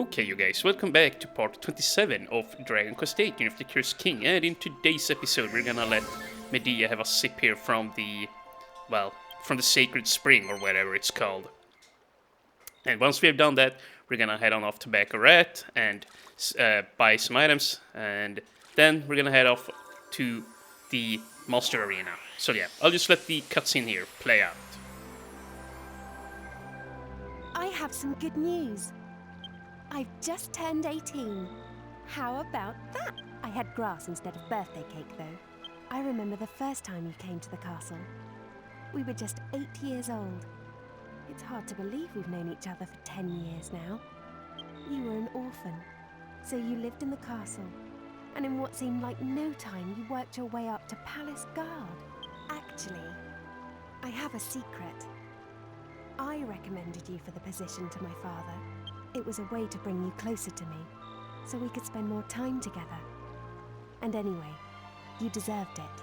Okay, you guys, welcome back to part 27 of Dragon Quest VIII of the Cursed King, and in today's episode we're gonna let Medea have a sip here from the, well, from the Sacred Spring, or whatever it's called. And once we have done that, we're gonna head on off to Baccarat and buy some items, and then we're gonna head off to the Monster Arena. So yeah, I'll just let the cutscene here play out. I have some good news. I've just turned 18. How about that? I had grass instead of birthday cake, though. I remember the first time you came to the castle. We were just 8 years old. It's hard to believe we've known each other for 10 years now. You were an orphan, so you lived in the castle. And in what seemed like no time, you worked your way up to Palace Guard. Actually, I have a secret. I recommended you for the position to my father. It was a way to bring you closer to me, so we could spend more time together. And anyway, you deserved it.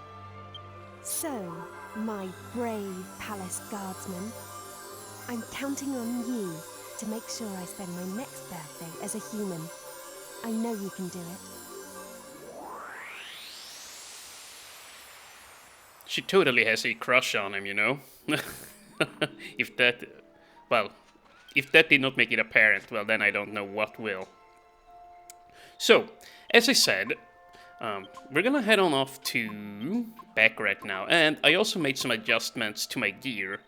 So, my brave palace guardsman, I'm counting on you to make sure I spend my next birthday as a human. I know you can do it. She totally has a crush on him, you know? If that did not make it apparent, well, then I don't know what will. So, as I said, we're gonna head on off to Baccarat now, and I also made some adjustments to my gear.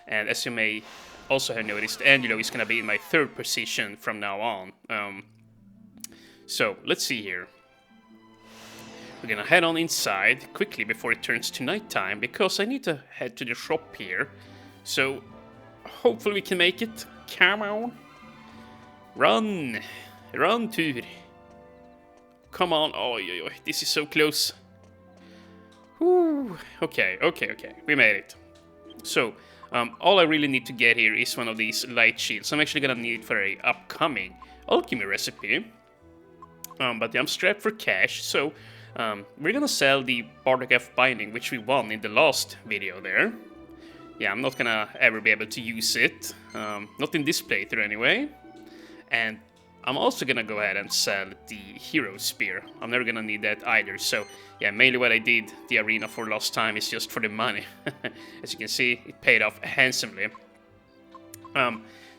And as you may also have noticed, Angelo is gonna be in my third position from now on. So, let's see here. We're gonna head on inside quickly before it turns to nighttime, because I need to head to the shop here. So, hopefully we can make it. Come on. Run. Run, Tur. Come on. Oh, this is so close. Whew. Okay. We made it. So, all I really need to get here is one of these light shields. I'm actually gonna need it for a upcoming alchemy recipe. But I'm strapped for cash, so we're gonna sell the Bardic F binding, which we won in the last video there. Yeah, I'm not gonna ever be able to use it, not in this playthrough anyway. And I'm also gonna go ahead and sell the Hero Spear. I'm never gonna need that either, so yeah, mainly what I did the arena for last time is just for the money. As you can see, it paid off handsomely.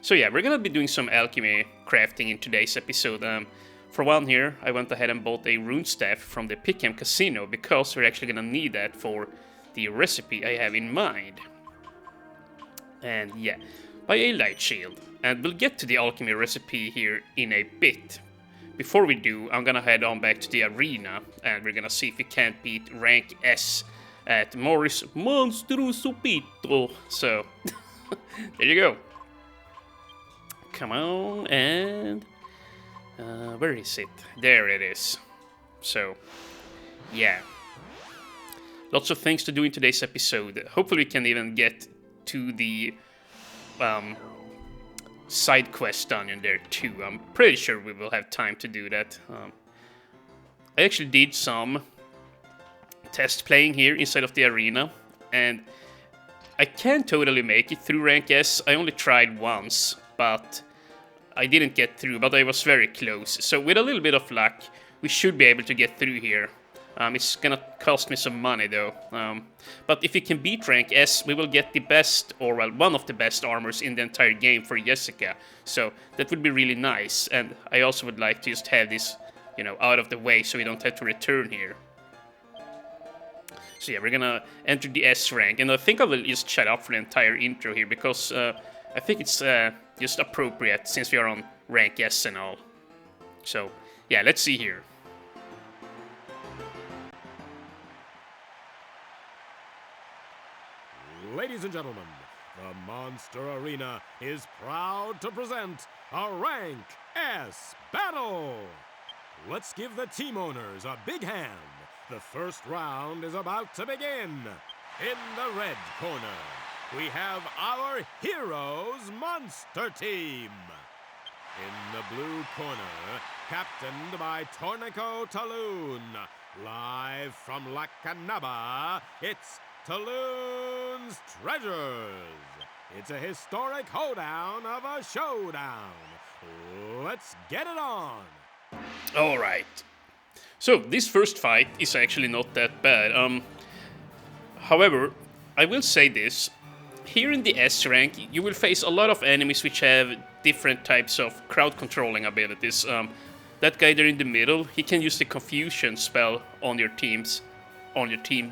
So yeah, we're gonna be doing some alchemy crafting in today's episode. For one here, I went ahead and bought a rune staff from the Pickham Casino, because we're actually gonna need that for the recipe I have in mind. And yeah, buy a light shield. And we'll get to the alchemy recipe here in a bit. Before we do, I'm gonna head on back to the arena, and we're gonna see if we can't beat rank S at Morries' monstrous. So, there you go. Come on, and where is it? There it is. So, yeah. Lots of things to do in today's episode. Hopefully we can even get to the side quest dungeon there too. I'm pretty sure we will have time to do that. I actually did some test playing here inside of the arena, and I can totally make it through rank S. I only tried once, but I didn't get through, but I was very close. So with a little bit of luck, we should be able to get through here. It's gonna cost me some money though. But if we can beat rank S, we will get the best, or well, one of the best armors in the entire game for Jessica. So that would be really nice. And I also would like to just have this, out of the way so we don't have to return here. So yeah, we're gonna enter the S rank. And I think I will just shut up for the entire intro here, because I think it's just appropriate since we are on rank S and all. So yeah, let's see here. Ladies and gentlemen, the Monster Arena is proud to present a Rank S battle. Let's give the team owners a big hand. The first round is about to begin. In the red corner, we have our Heroes Monster Team. In the blue corner, captained by Tornico Taloon. Live from Lacanaba, it's Taloon's Treasures. It's a historic hoedown of a showdown. Let's Let's get it on! Alright. So, this first fight is actually not that bad. However, I will say this. Here in the S rank, you will face a lot of enemies which have different types of crowd controlling abilities. That guy there in the middle, he can use the confusion spell on your team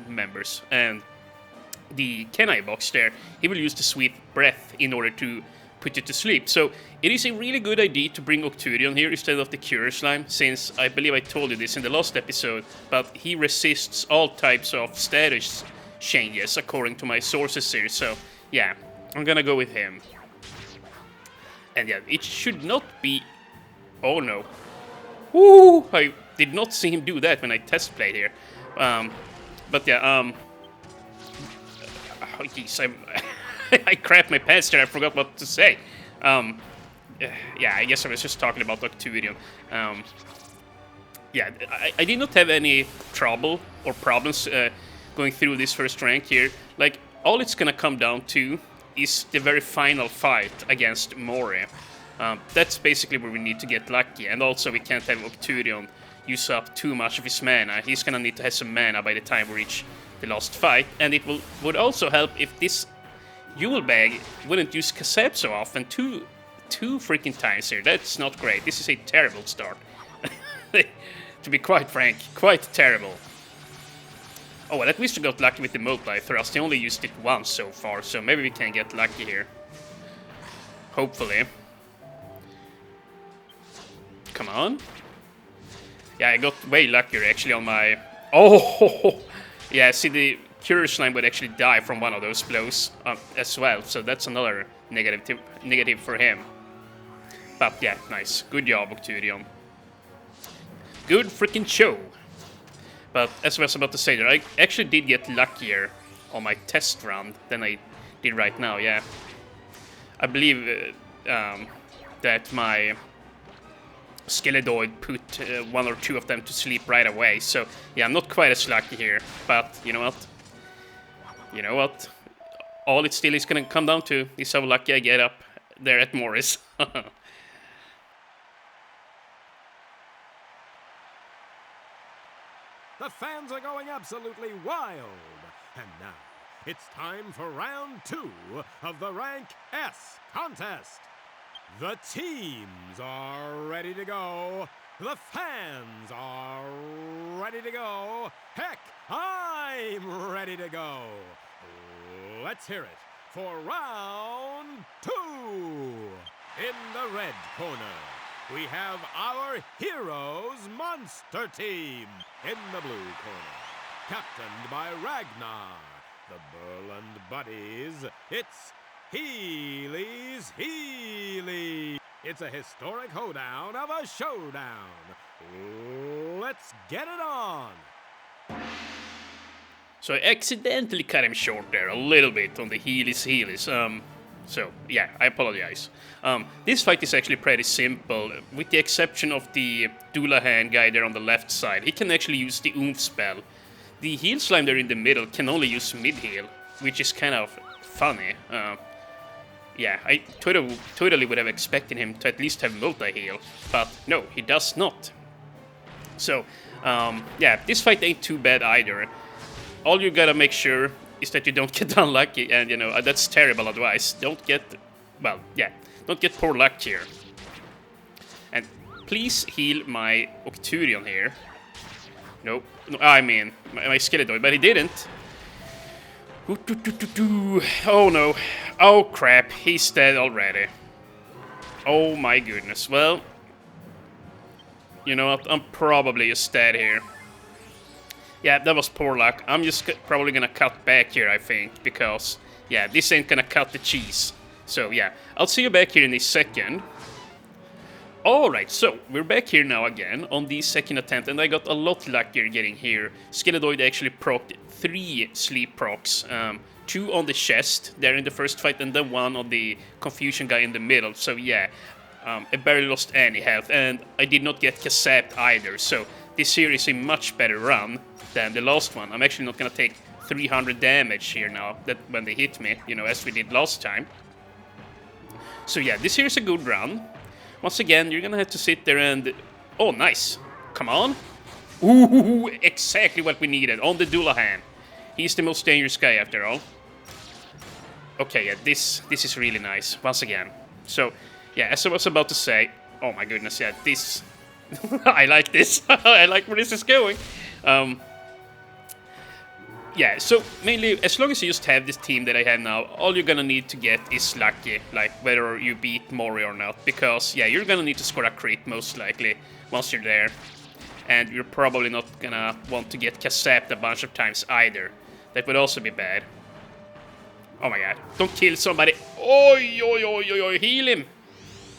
members. And the Kenai box there, he will use the sweet breath in order to put you to sleep. So it is a really good idea to bring Octurion here instead of the Cure Slime, since I believe I told you this in the last episode, but he resists all types of status changes according to my sources here. So yeah, I'm gonna go with him. And yeah, it should not be... Oh no. Woo! I did not see him do that when I test played here. But yeah, oh jeez, I crapped my pants there, I forgot what to say. Yeah, I guess I was just talking about Octurion. Yeah, I did not have any trouble or problems going through this first rank here. Like, all it's gonna come down to is the very final fight against Morries. That's basically where we need to get lucky, and also we can't have Octurion use up too much of his mana. He's gonna need to have some mana by the time we reach the last fight, and it would also help if this Yule Bag wouldn't use cassette so often, two freaking times here. That's not great. This is a terrible start. To be quite frank, quite terrible. Oh, well, at least we got lucky with the multi thrust. I only used it once so far, so maybe we can get lucky here. Hopefully. Come on. Yeah, I got way luckier actually on my... Oh! Yeah, see, the Cure Slime would actually die from one of those blows as well, so that's another negative for him. But yeah, nice. Good job, Octurion. Good freaking show. But as I was about to say there, I actually did get luckier on my test run than I did right now, yeah. I believe that my Skeledoid put one or two of them to sleep right away, so yeah, I'm not quite as lucky here, but you know what? You know what? All it still is gonna come down to is how lucky I get up there at Morries. The fans are going absolutely wild. And now, it's time for round 2 of the Rank S contest. The teams are ready to go. The fans are ready to go. Heck, I'm ready to go. Let's hear it for round 2. In the red corner, we have our Heroes Monster Team. In the blue corner, captained by Ragnar, the Burland Buddies, it's Healy's Healy. It's a historic hoedown of a showdown. Let's get it on. So I accidentally cut him short there a little bit on the Heelys. So yeah, I apologize. This fight is actually pretty simple, with the exception of the Dullahan guy there on the left side. He can actually use the Oomph spell. The Heal Slime there in the middle can only use mid-heal, which is kind of funny. Yeah, I totally would have expected him to at least have multi-heal, but no, he does not. So, yeah, this fight ain't too bad either. All you gotta make sure is that you don't get unlucky, and you know, that's terrible advice. Don't get, well, yeah, don't get poor luck here. And please heal my Octurion here. Nope, no, I mean, my Skeledoid, but he didn't. Oh no. Oh crap, he's dead already. Oh my goodness. Well, you know what, I'm probably just dead here. Yeah, that was poor luck. I'm just probably gonna cut back here, I think, because, yeah, this ain't gonna cut the cheese. So yeah, I'll see you back here in a second. Alright, so we're back here now again on the second attempt, and I got a lot luckier getting here. Skeledoid actually procced 3 sleep procs, 2 on the chest there in the first fight, and then 1 on the confusion guy in the middle. So yeah, I barely lost any health, and I did not get Kasapped either, so this here is a much better run than the last one. I'm actually not gonna take 300 damage here now, that when they hit me, you know, as we did last time. So yeah, this here is a good run. once again, you're gonna have to sit there and... Oh, nice. Come on. Ooh, exactly what we needed on the Dullahan. He's the most dangerous guy after all. Okay, yeah, this is really nice, once again. So, yeah, as I was about to say... Oh my goodness, yeah, this... I like this. I like where this is going. Yeah, so mainly, as long as you just have this team that I have now, all you're gonna need to get is lucky, like whether you beat Mori or not. Because, yeah, you're gonna need to score a crit, most likely, once you're there. And you're probably not gonna want to get Kasapped a bunch of times either. That would also be bad. Oh my god, don't kill somebody. Oi, oi, oi, oi, oi, heal him.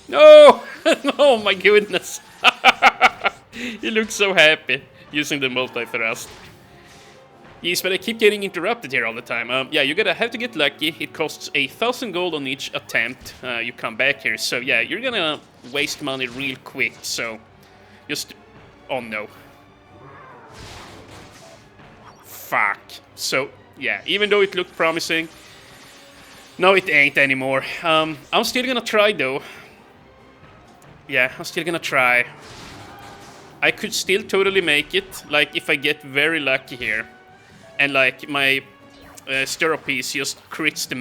No! Oh my goodness. He looks so happy using the multi-thrust. Yes, but I keep getting interrupted here all the time. Yeah, you're gonna have to get lucky. It costs 1,000 gold on each attempt you come back here. So yeah, you're gonna waste money real quick. So just... Oh no. Fuck. So yeah, even though it looked promising, no it ain't anymore. I'm still gonna try though. Yeah, I'm still gonna try. I could still totally make it, like if I get very lucky here. And like my stirrup piece just crits the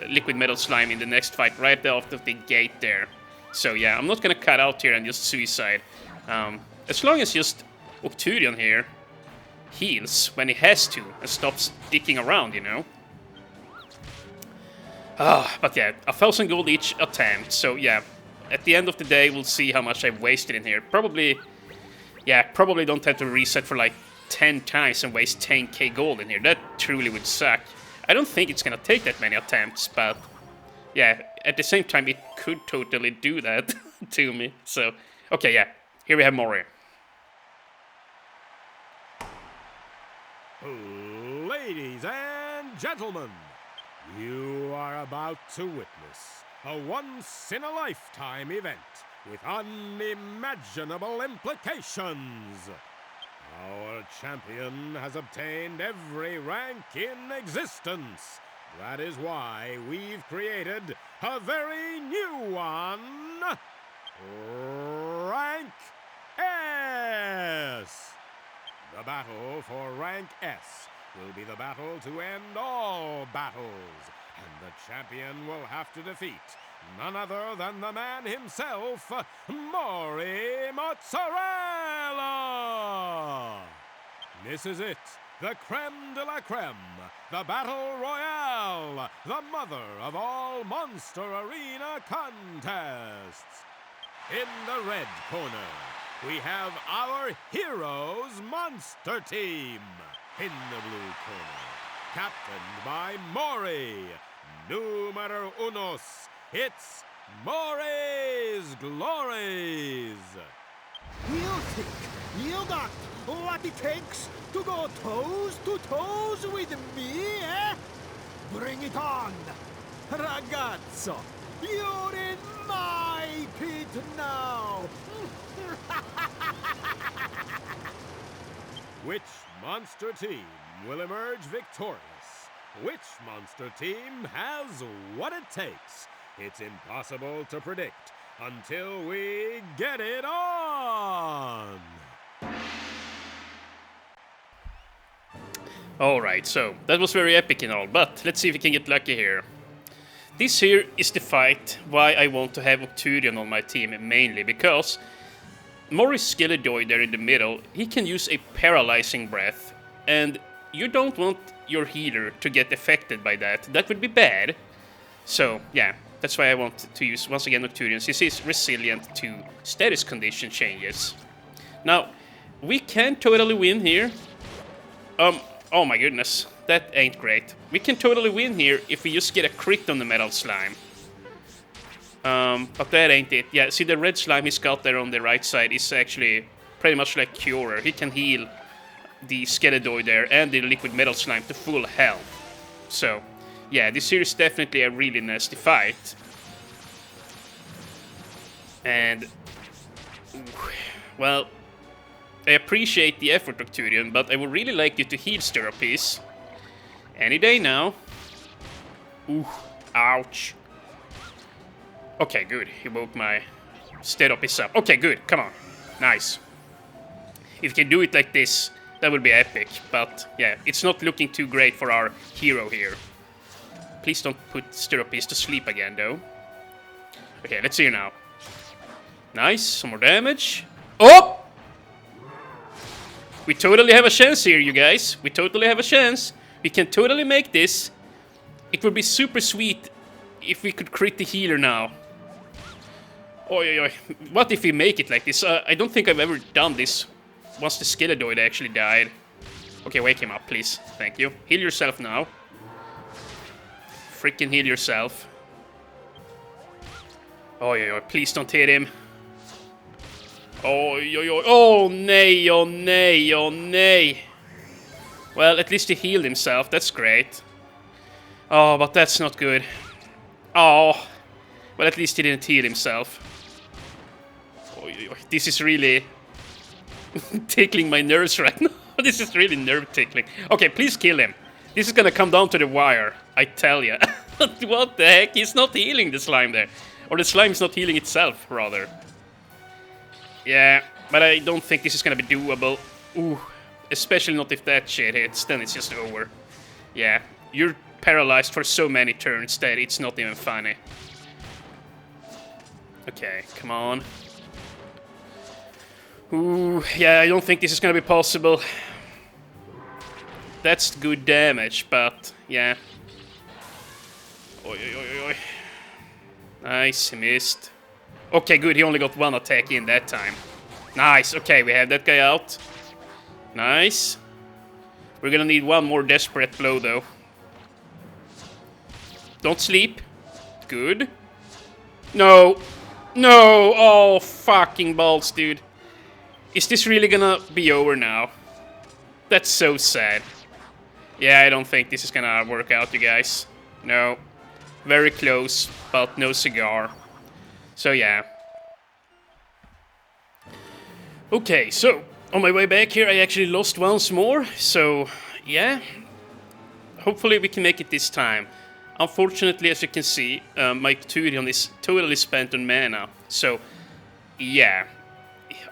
liquid metal slime in the next fight right after the gate there. So yeah, I'm not gonna cut out here and just suicide. As long as just Octurion here heals when he has to and stops dicking around, you know. But yeah, 1,000 gold each attempt. So yeah, at the end of the day, we'll see how much I've wasted in here. Probably, yeah, probably don't have to reset for like 10 times and waste 10k gold in here. That truly would suck. I don't think it's gonna take that many attempts, but yeah, at the same time, it could totally do that to me. So, okay, yeah, here we have Mori. Ladies and gentlemen, you are about to witness a once-in-a-lifetime event with unimaginable implications. Our champion has obtained every rank in existence. That is why we've created a very new one, Rank S. The battle for Rank S will be the battle to end all battles, and the champion will have to defeat none other than the man himself, Mori Mozzarella! This is it, the creme de la creme, the battle royale, the mother of all Monster Arena contests. In the red corner, we have our heroes Monster Team. In the blue corner, captained by Mori, numero unos, it's Mori's Glories. You think you got what it takes to go toes to toes with me, eh? Bring it on! Ragazzo, you're in my pit now! Which monster team will emerge victorious? Which monster team has what it takes? It's impossible to predict until we get it on! Alright, so that was very epic and all, but let's see if we can get lucky here. This here is the fight why I want to have Octurion on my team mainly, because Morris Skeledoid there in the middle, he can use a paralyzing breath, and you don't want your healer to get affected by that. That would be bad. So, yeah, that's why I want to use, once again, Octurion, since he's resilient to status condition changes. Now, we can totally win here. Oh my goodness, that ain't great. We can totally win here if we just get a crit on the metal slime. But that ain't it. Yeah, see the red slime he's got there on the right side is actually pretty much like Curer. He can heal the Skeledoid there and the liquid metal slime to full health. So, yeah, this here is definitely a really nasty fight. And, well, I appreciate the effort, Octurion, but I would really like you to heal Stirrup Piece. Any day now. Ooh, ouch. Okay, good. He woke my Step is up. Okay, good. Come on. Nice. If you can do it like this, that would be epic. But, yeah, it's not looking too great for our hero here. Please don't put Stirruppies to sleep again, though. Okay, let's see now. Nice. Some more damage. Oh! We totally have a chance here, you guys. We totally have a chance. We can totally make this. It would be super sweet if we could crit the healer now. Oi, oi, oi. What if we make it like this? I don't think I've ever done this once the Skeledoid actually died. Okay, wake him up, please. Thank you. Heal yourself now. Freaking heal yourself. Oi, oi, oi. Please don't hit him. Oi, oi, oi. Oh, nay, oh, nay, oh, nay. Well, at least he healed himself. That's great. Oh, but that's not good. Oh. Well, at least he didn't heal himself. Oi, oi, oi. This is really tickling my nerves right now. This is really nerve tickling. Okay, please kill him. This is gonna come down to the wire. I tell ya. What the heck? He's not healing the slime there. Or the slime's not healing itself, rather. Yeah, but I don't think this is gonna be doable. Ooh. Especially not if that shit hits, then it's just over. Yeah, you're paralyzed for so many turns that it's not even funny. Okay, come on. Ooh, yeah, I don't think this is gonna be possible. That's good damage, but yeah. Oi, oi, oi, oi. Nice, he missed. Okay, good, he only got one attack in that time. Nice, okay, we have that guy out. Nice. We're gonna need one more desperate blow, though. Don't sleep. Good. No. No! Oh, fucking balls, dude. Is this really gonna be over now? That's so sad. Yeah, I don't think this is gonna work out, you guys. No. Very close, but no cigar. So, yeah. Okay, so, on my way back here, I actually lost once more. So, yeah. Hopefully we can make it this time. Unfortunately, as you can see, my Turion is totally spent on mana. So, yeah.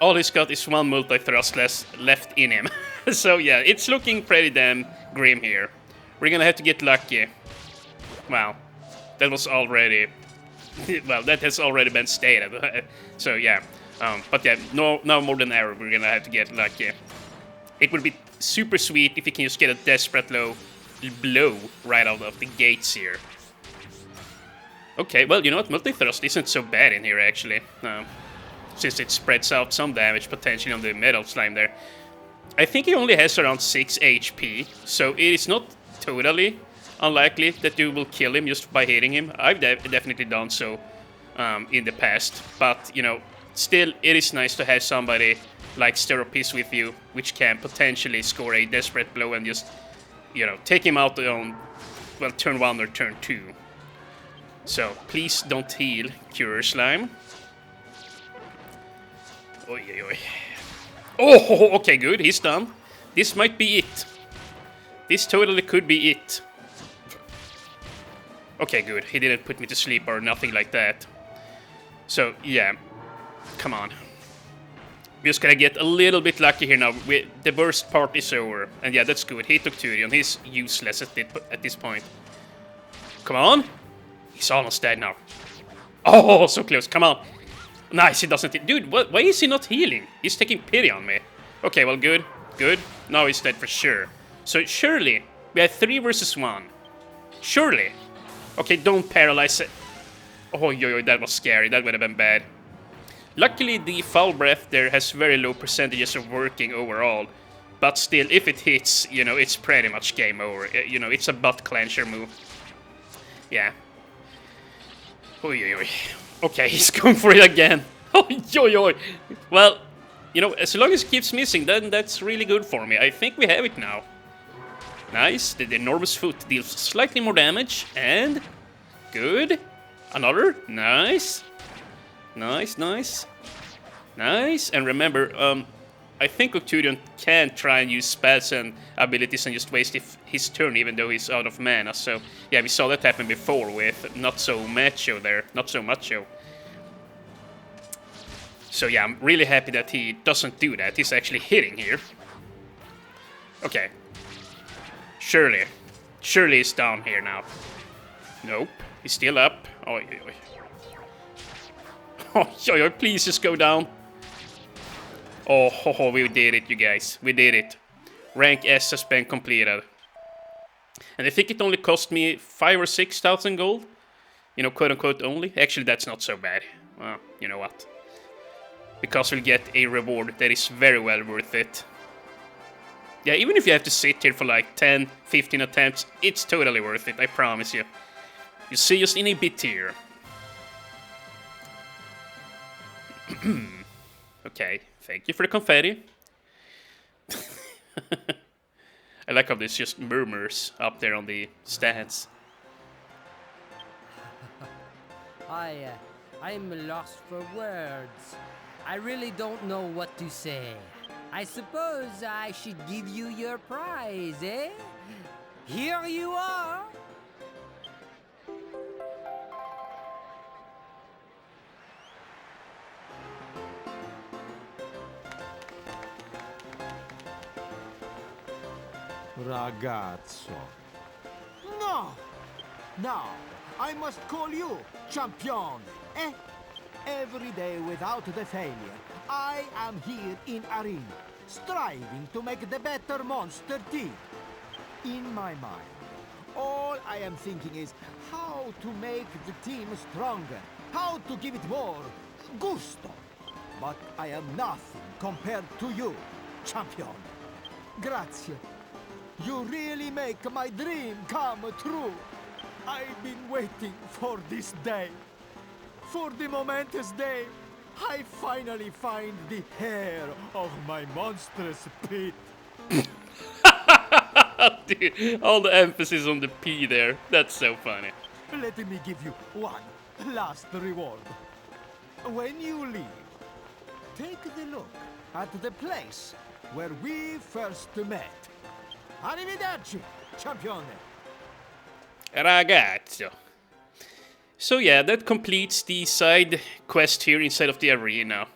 All he's got is one multi-thrust left in him. So, yeah, it's looking pretty damn grim here. We're gonna have to get lucky. Well, that was already... well, that has already been stated. So, yeah. But yeah, no more than ever, we're gonna have to get lucky. It would be super sweet if you can just get a desperate blow right out of the gates here. Okay, well, you know what? Multi-thrust isn't so bad in here, actually. Since it spreads out some damage potentially on the metal slime there. I think he only has around 6 HP, so it is not totally unlikely that you will kill him just by hitting him. I've definitely done so in the past, but, you know, still, it is nice to have somebody like Stirruppies with you, which can potentially score a desperate blow and just, you know, take him out on, well, turn 1 or turn 2. So, please don't heal Cure Slime. Oi, oi, oi. Oh, okay, good, he's done. This might be it. This totally could be it. Okay, good, he didn't put me to sleep or nothing like that. So, yeah. Come on. We're just gonna get a little bit lucky here now. The worst part is over. And yeah, that's good. He took Turion. He's useless at this point. Come on. He's almost dead now. Oh, so close. Come on. Nice, he doesn't... Dude, why is he not healing? He's taking pity on me. Okay, well, good. Good. Now he's dead for sure. So, surely, we have 3 versus 1. Surely. Okay, don't paralyze it. Oh, yo, that was scary. That would have been bad. Luckily, the Foul Breath there has very low percentages of working overall. But still, if it hits, you know, it's pretty much game over. You know, it's a butt clencher move. Yeah. Oi. Okay, he's going for it again. Oi. Well, you know, as long as he keeps missing, then that's really good for me. I think we have it now. Nice. The enormous foot deals slightly more damage. And... good. Another. Nice. Nice. And remember, I think Octurion can try and use spells and abilities and just waste his turn even though he's out of mana. So, yeah, we saw that happen before with not so macho there. Not so macho. So yeah, I'm really happy that he doesn't do that. He's actually hitting here. Okay. Surely he's down here now. Nope. He's still up. Oi, oi, oi. Oh, please just go down. Oh, we did it, you guys. We did it. Rank S has been completed. And I think it only cost me 5,000 or 6,000 gold. You know, quote unquote only. Actually, that's not so bad. Well, you know what? Because we'll get a reward that is very well worth it. Yeah, even if you have to sit here for like 10, 15 attempts, it's totally worth it, I promise you. You see us in a bit here. Okay, thank you for the confetti. I like how this just murmurs up there on the stands. I'm lost for words. I really don't know what to say. I suppose I should give you your prize, eh? Here you are! Ragazzo. No! Now, I must call you champion, eh? Every day without the failure, I am here in arena, striving to make the better monster team. In my mind, all I am thinking is how to make the team stronger, how to give it more gusto. But I am nothing compared to you, champion. Grazie. You really make my dream come true. I've been waiting for this day. For the momentous day, I finally find the hair of my monstrous Pete. Dude, all the emphasis on the P there. That's so funny. Let me give you one last reward. When you leave, take the look at the place where we first met. Arrivederci, champione. Ragazzo. So yeah, that completes the side quest here inside of the arena.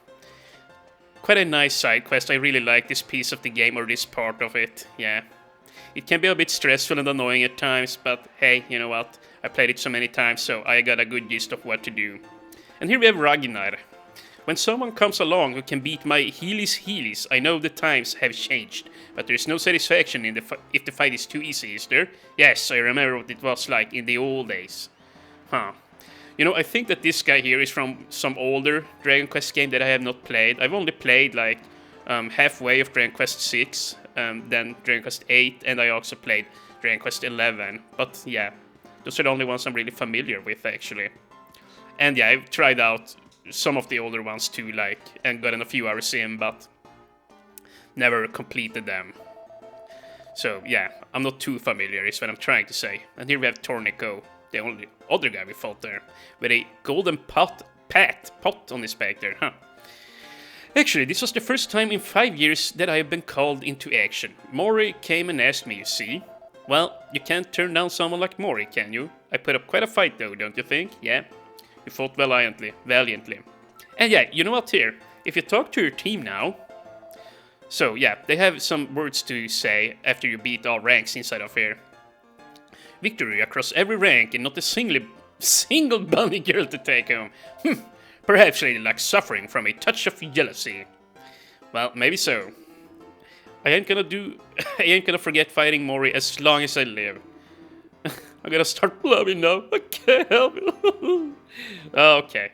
Quite a nice side quest. I really like this piece of the game, or this part of it, yeah. It can be a bit stressful and annoying at times, but hey, you know what? I played it so many times, so I got a good gist of what to do. And here we have Ragnar. When someone comes along who can beat my healies, I know the times have changed, but there is no satisfaction in if the fight is too easy, is there? Yes, I remember what it was like in the old days. Huh. You know, I think that this guy here is from some older Dragon Quest game that I have not played. I've only played like halfway of Dragon Quest 6, then Dragon Quest 8, and I also played Dragon Quest 11. But yeah, those are the only ones I'm really familiar with, actually. And yeah, I've tried out some of the older ones too, like, and gotten a few hours in, but never completed them. So yeah, I'm not too familiar, is what I'm trying to say. And here we have Tornico, the only other guy we fought there, with a golden pot on his back there, huh? Actually, this was the first time in 5 years that I have been called into action. Mori came and asked me, you see? Well, you can't turn down someone like Mori, can you? I put up quite a fight though, don't you think? Yeah. You fought valiantly. And yeah, you know what here? If you talk to your team now... So yeah, they have some words to say after you beat all ranks inside of here. Victory across every rank and not a single bunny girl to take home. Perhaps Lady Luck suffering from a touch of jealousy. Well, maybe so. I ain't gonna forget fighting Mori as long as I live. I'm gonna start blubbing now. I can't help it. Okay.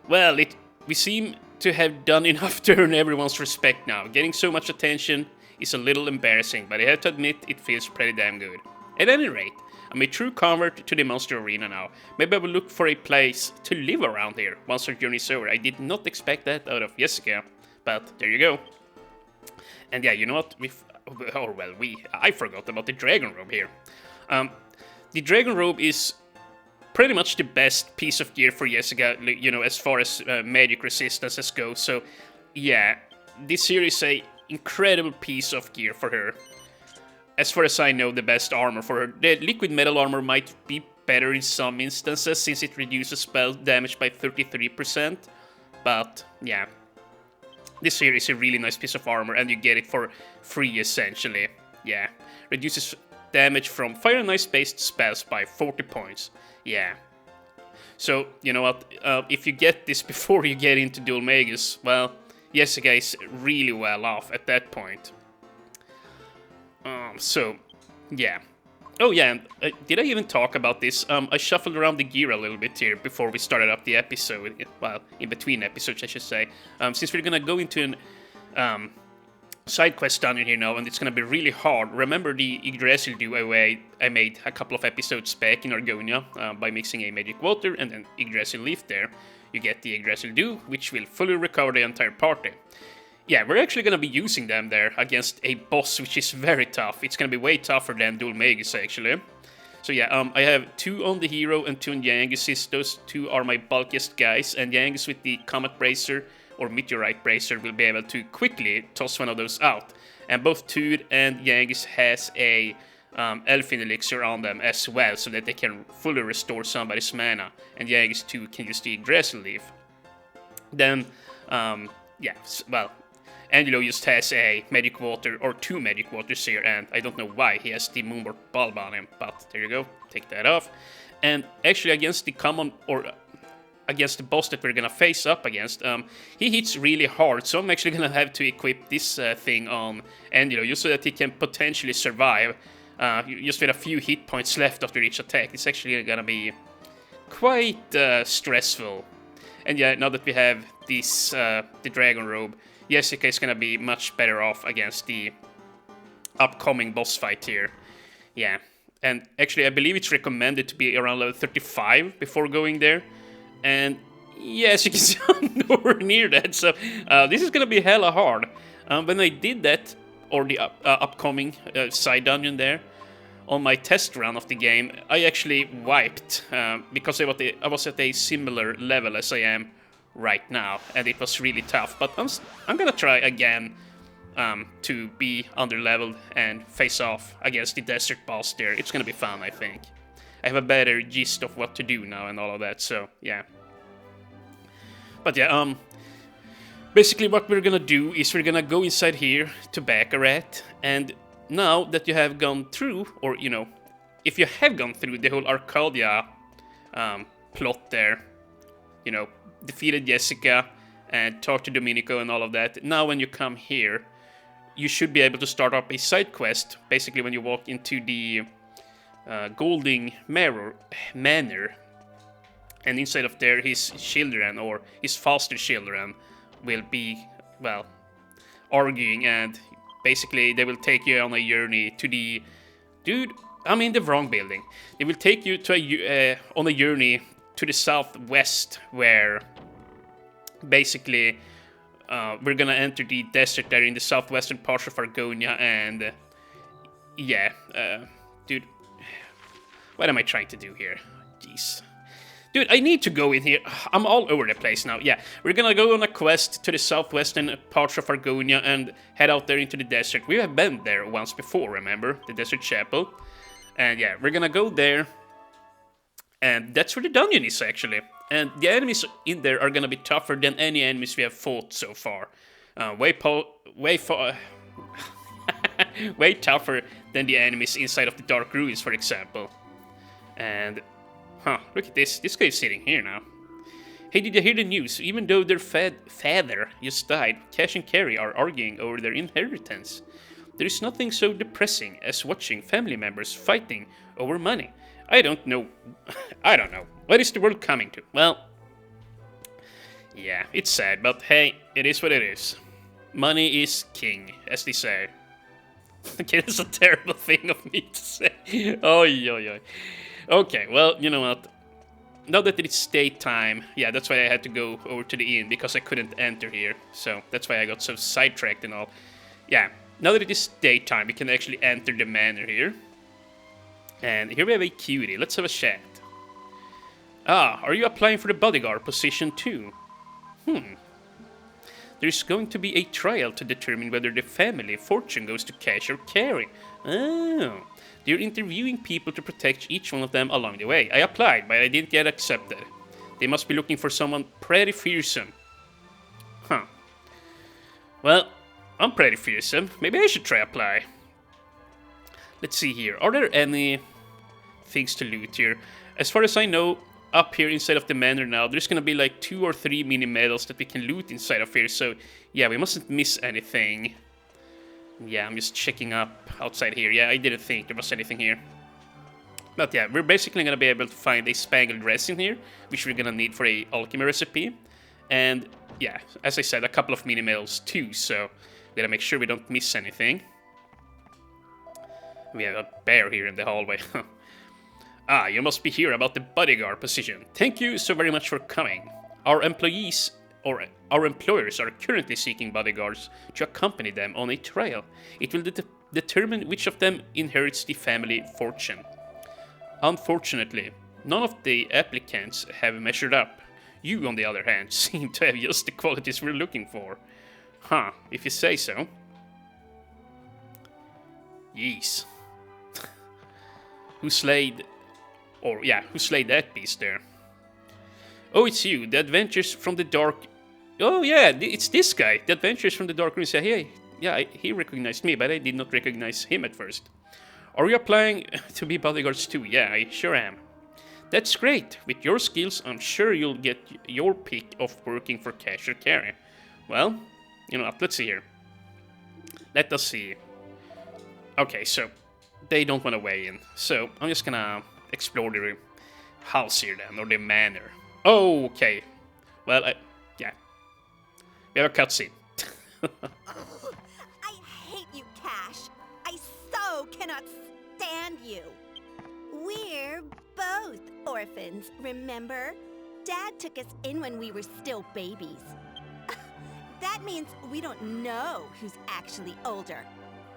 Well, we seem to have done enough to earn everyone's respect now. Getting so much attention is a little embarrassing, but I have to admit it feels pretty damn good. At any rate, I'm a true convert to the Monster Arena now. Maybe I will look for a place to live around here once our journey is over. I did not expect that out of Jessica, but there you go. And yeah, you know what? I forgot about the Dragon Robe here. The Dragon Robe is pretty much the best piece of gear for Jessica, you know, as far as magic resistances go. So, yeah, this here is a incredible piece of gear for her. As far as I know, the best armor for her. The liquid metal armor might be better in some instances, since it reduces spell damage by 33%. but yeah. This here is a really nice piece of armor, and you get it for free, essentially. Yeah. Reduces damage from fire and ice-based spells by 40 points. Yeah. So, you know what, if you get this before you get into Dual Magus, well, Jessica is really well off at that point. So, yeah. Oh yeah, and, did I even talk about this? I shuffled around the gear a little bit here before we started up the episode. Well, in between episodes, I should say. Since we're gonna go into an side quest dungeon here now, and it's gonna be really hard. Remember the Yggdrasil dew I made a couple of episodes back in Argonia by mixing a magic water and an Yggdrasil leaf there. You get the Yggdrasil dew, which will fully recover the entire party. Yeah, we're actually gonna be using them there against a boss which is very tough. It's gonna be way tougher than Dual Magus, actually. So yeah, I have 2 on the hero and 2 on Yangus. Those 2 are my bulkiest guys, and Yangus with the Comet Bracer or Meteorite Bracer will be able to quickly toss one of those out. And both Tude and Yangus has a Elfin Elixir on them as well, so that they can fully restore somebody's mana. And Yangus too can use the Yggdrasil leaf. Then, yeah, well, Angelo just has a Magic Water, or 2 Magic Waters here, and I don't know why he has the Moonwort Bulb on him, but there you go, take that off. And actually against the common, or against the boss that we're gonna face up against, he hits really hard, so I'm actually gonna have to equip this thing on Angelo, just so that he can potentially survive, just with a few hit points left after each attack. It's actually gonna be quite stressful. And yeah, now that we have this, the Dragon Robe, Jessica is gonna be much better off against the upcoming boss fight here. Yeah, and actually I believe it's recommended to be around level 35 before going there. And yes, you can see I'm nowhere near that, so this is gonna be hella hard. When I did that, or the upcoming side dungeon there, on my test run of the game, I actually wiped, because I was at a similar level as I am right now, and it was really tough. But I'm gonna try again to be underleveled and face off against the desert boss there. It's gonna be fun, I think. I have a better gist of what to do now and all of that, so yeah. But yeah, basically what we're gonna do is we're gonna go inside here to Baccarat, and now that you have gone through, or you know, if you have gone through the whole Arcadia plot there, you know, defeated Jessica and talked to Domenico and all of that, now when you come here, you should be able to start up a side quest, basically when you walk into the Golding Manor, and inside of there his children, or his foster children, will be, well, arguing, and basically they will take you on a journey to the... Dude, I'm in the wrong building. They will take you to on a journey to the southwest, where basically we're gonna enter the desert there in the southwestern part of Argonia, and yeah, dude, what am I trying to do here? Jeez. Dude, I need to go in here. I'm all over the place now. Yeah, we're gonna go on a quest to the southwestern parts of Argonia and head out there into the desert. We have been there once before, remember? The Desert Chapel. And yeah, we're gonna go there. And that's where the dungeon is, actually. And the enemies in there are gonna be tougher than any enemies we have fought so far. Way tougher than the enemies inside of the Dark Ruins, for example. And... huh, look at this. This guy is sitting here now. Hey, did you hear the news? Even though their father just died, Cash and Carrie are arguing over their inheritance. There is nothing so depressing as watching family members fighting over money. I don't know. I don't know. What is the world coming to? Well, yeah, it's sad, but hey, it is what it is. Money is king, as they say. Okay, that's a terrible thing of me to say. Oi. Okay, well, you know what? Now that it's daytime, yeah, that's why I had to go over to the inn, because I couldn't enter here. So that's why I got so sidetracked and all. Yeah, now that it is daytime, we can actually enter the manor here. And here we have a cutie. Let's have a chat. Ah, are you applying for the bodyguard position too? There's going to be a trial to determine whether the family fortune goes to Cash or Carrie. Oh. They're interviewing people to protect each one of them along the way. I applied, but I didn't get accepted. They must be looking for someone pretty fearsome. Well, I'm pretty fearsome. Maybe I should try apply. Let's see here. Are there any things to loot here? As far as I know, up here inside of the manor now, there's gonna be like 2 or 3 mini medals that we can loot inside of here. So yeah, we mustn't miss anything. Yeah, I'm just checking up outside here. Yeah, I didn't think there was anything here. But yeah, we're basically gonna be able to find a spangled dress in here, which we're gonna need for a alchemy recipe. And yeah, as I said, a couple of mini medals too, so we gotta make sure we don't miss anything. We have a bear here in the hallway. Ah, you must be here about the bodyguard position. Thank you so very much for coming. Our employees, or our employers, are currently seeking bodyguards to accompany them on a trial. It will determine which of them inherits the family fortune. Unfortunately, none of the applicants have measured up. You, on the other hand, seem to have just the qualities we're looking for. Huh, if you say so. Yees. Who slayed that beast there? Oh, it's you, the adventures from the dark... Oh yeah, it's this guy, the adventures from the dark room. Hey, yeah, he recognized me, but I did not recognize him at first. Are you applying to be bodyguards too? Yeah, I sure am. That's great. With your skills, I'm sure you'll get your pick of working for cash or carry. Well, you know what, let's see here. Let us see. Okay, so they don't want to weigh in. So I'm just gonna explore the house here then, or the manor. Oh, okay. Well, yeah. We have a cutscene. I hate you, Cash. I so cannot stand you. We're both orphans, remember? Dad took us in when we were still babies. That means we don't know who's actually older.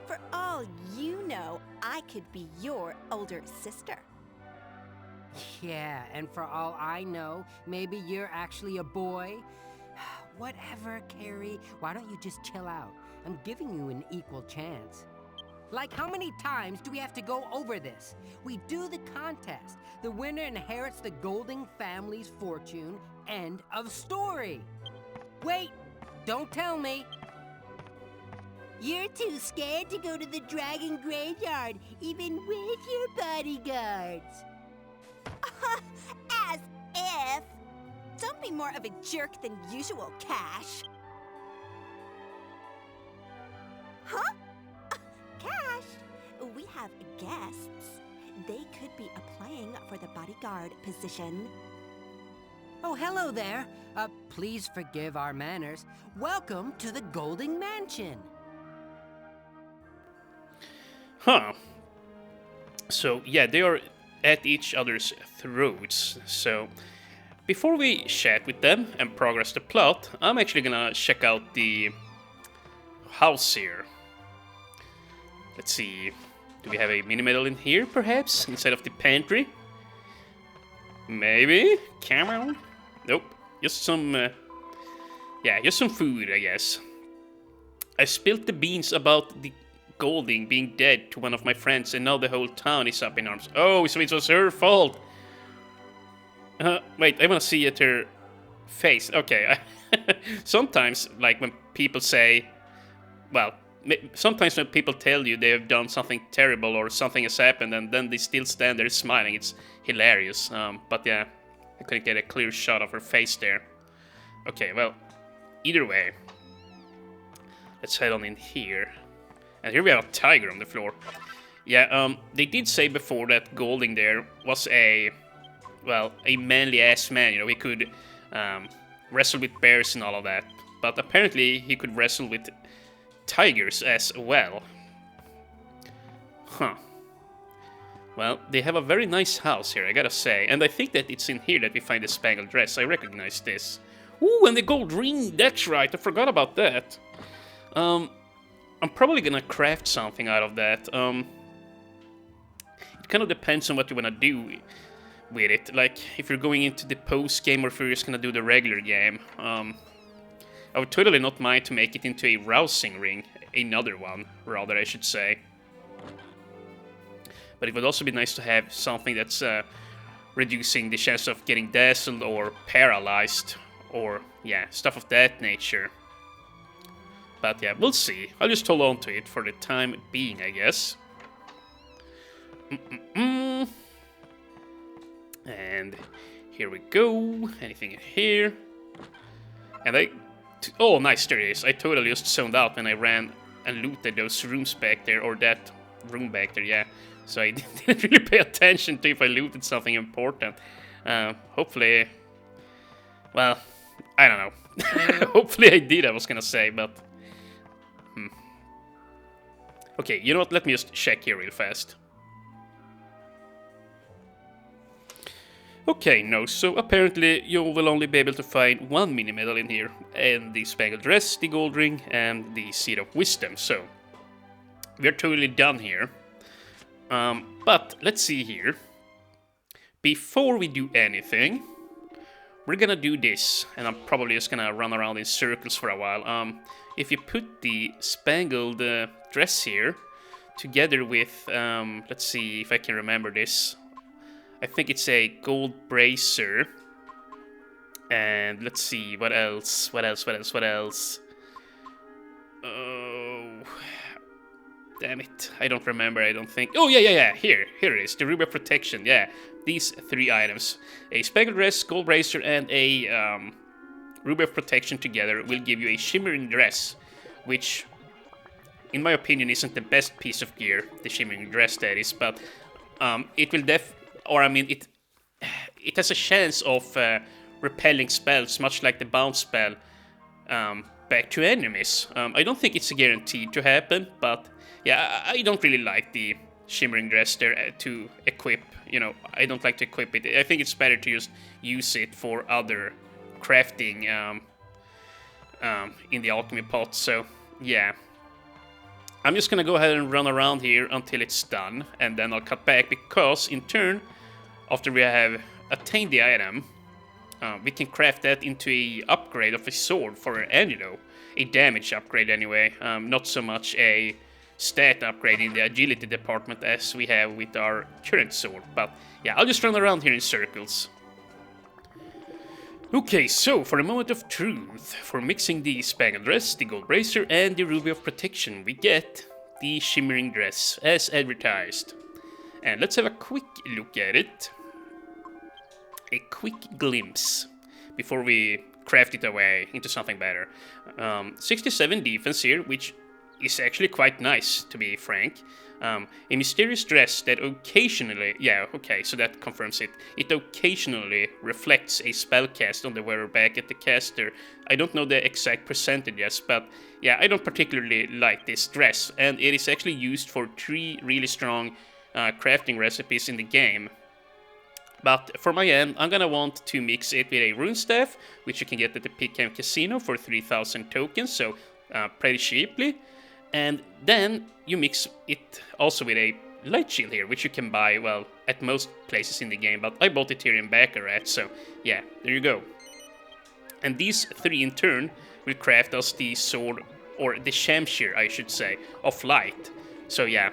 For all you know, I could be your older sister. Yeah, and for all I know, maybe you're actually a boy. Whatever, Carrie. Why don't you just chill out? I'm giving you an equal chance. Like, how many times do we have to go over this? We do the contest. The winner inherits the Golding family's fortune. End of story. Wait, don't tell me. You're too scared to go to the dragon graveyard, even with your bodyguards. As if. Don't be more of a jerk than usual, Cash. Huh? Cash, we have guests. They could be applying for the bodyguard position. Oh, hello there. Please forgive our manners. Welcome to the Golding Mansion. Huh. So, yeah, they are at each other's throats. So, before we chat with them and progress the plot, I'm actually gonna check out the house here. Let's see. Do we have a mini medal in here, perhaps? Inside of the pantry? Maybe? Camel? Nope. Just some... yeah, just some food, I guess. I spilled the beans about the Golding being dead to one of my friends, and now the whole town is up in arms. Oh, so it was her fault. Wait, I want to see at her face. Okay. Sometimes, like when people say... Well, sometimes when people tell you they have done something terrible or something has happened, and then they still stand there smiling, it's hilarious. But yeah, I couldn't get a clear shot of her face there. Okay, well, either way, let's head on in here. And here we have a tiger on the floor. Yeah, they did say before that Golding there was a manly-ass man. You know, he could wrestle with bears and all of that. But apparently he could wrestle with tigers as well. Huh. Well, they have a very nice house here, I gotta say. And I think that it's in here that we find the spangled dress. I recognize this. Ooh, and the gold ring! That's right, I forgot about that. I'm probably gonna craft something out of that. It kind of depends on what you wanna do with it. Like, if you're going into the post-game or if you're just gonna do the regular game. I would totally not mind to make it into a rousing ring. Another one, rather, I should say. But it would also be nice to have something that's reducing the chance of getting dazzled or paralyzed. Or, yeah, stuff of that nature. but yeah, we'll see. I'll just hold on to it for the time being, I guess. And here we go. Anything in here? And oh, nice, there it is. I totally just zoned out when I ran and looted those rooms back there, or that room back there, yeah. So I didn't really pay attention to if I looted something important. Hopefully, well, I don't know. Hopefully I did, I was gonna say, but... Okay, you know what, let me just check here real fast. Okay, no, so apparently you will only be able to find one mini medal in here, and the spangled dress, the gold ring, and the seed of wisdom, so we're totally done here. But let's see here. Before we do anything, we're gonna do this, and I'm probably just gonna run around in circles for a while. If you put the spangled dress here together with, let's see if I can remember this. I think it's a gold bracer. And let's see, what else? Oh, damn it. I don't remember, I don't think. Oh, yeah. Here it is. The ruby of protection, yeah. These 3 items. A spangled dress, gold bracer, and a ruby of protection together will give you a shimmering dress. Which, in my opinion, isn't the best piece of gear. The shimmering dress, that is. But it will it has a chance of repelling spells, much like the bounce spell, back to enemies. I don't think it's guaranteed to happen, but yeah, I don't really like the shimmering dress there to equip. You know, I don't like to equip it. I think it's better to just use it for other crafting in the alchemy pot. So yeah, I'm just gonna go ahead and run around here until it's done, and then I'll cut back, because in turn, after we have attained the item, we can craft that into a upgrade of a sword for Angelo. A damage upgrade anyway, not so much a stat upgrade in the agility department as we have with our current sword. But yeah, I'll just run around here in circles. Okay, so for a moment of truth, for mixing the spangled dress, the gold bracer, and the ruby of protection, we get the shimmering dress as advertised. And let's have a quick look at it. A quick glimpse before we craft it away into something better. 67 defense here, which is actually quite nice, to be frank. A mysterious dress that occasionally... Yeah, okay, so that confirms it. It occasionally reflects a spell cast on the wearer back at the caster. I don't know the exact percentages, but yeah, I don't particularly like this dress. And it is actually used for 3 really strong crafting recipes in the game. But for my end, I'm gonna want to mix it with a rune staff, which you can get at the Pt.27 Casino for 3,000 tokens, so pretty cheaply. And then you mix it also with a light shield here, which you can buy, well, at most places in the game, but I bought it here in Baccarat, so yeah, there you go. And these 3 in turn will craft us the sword, or the shamshir, I should say, of light. So yeah,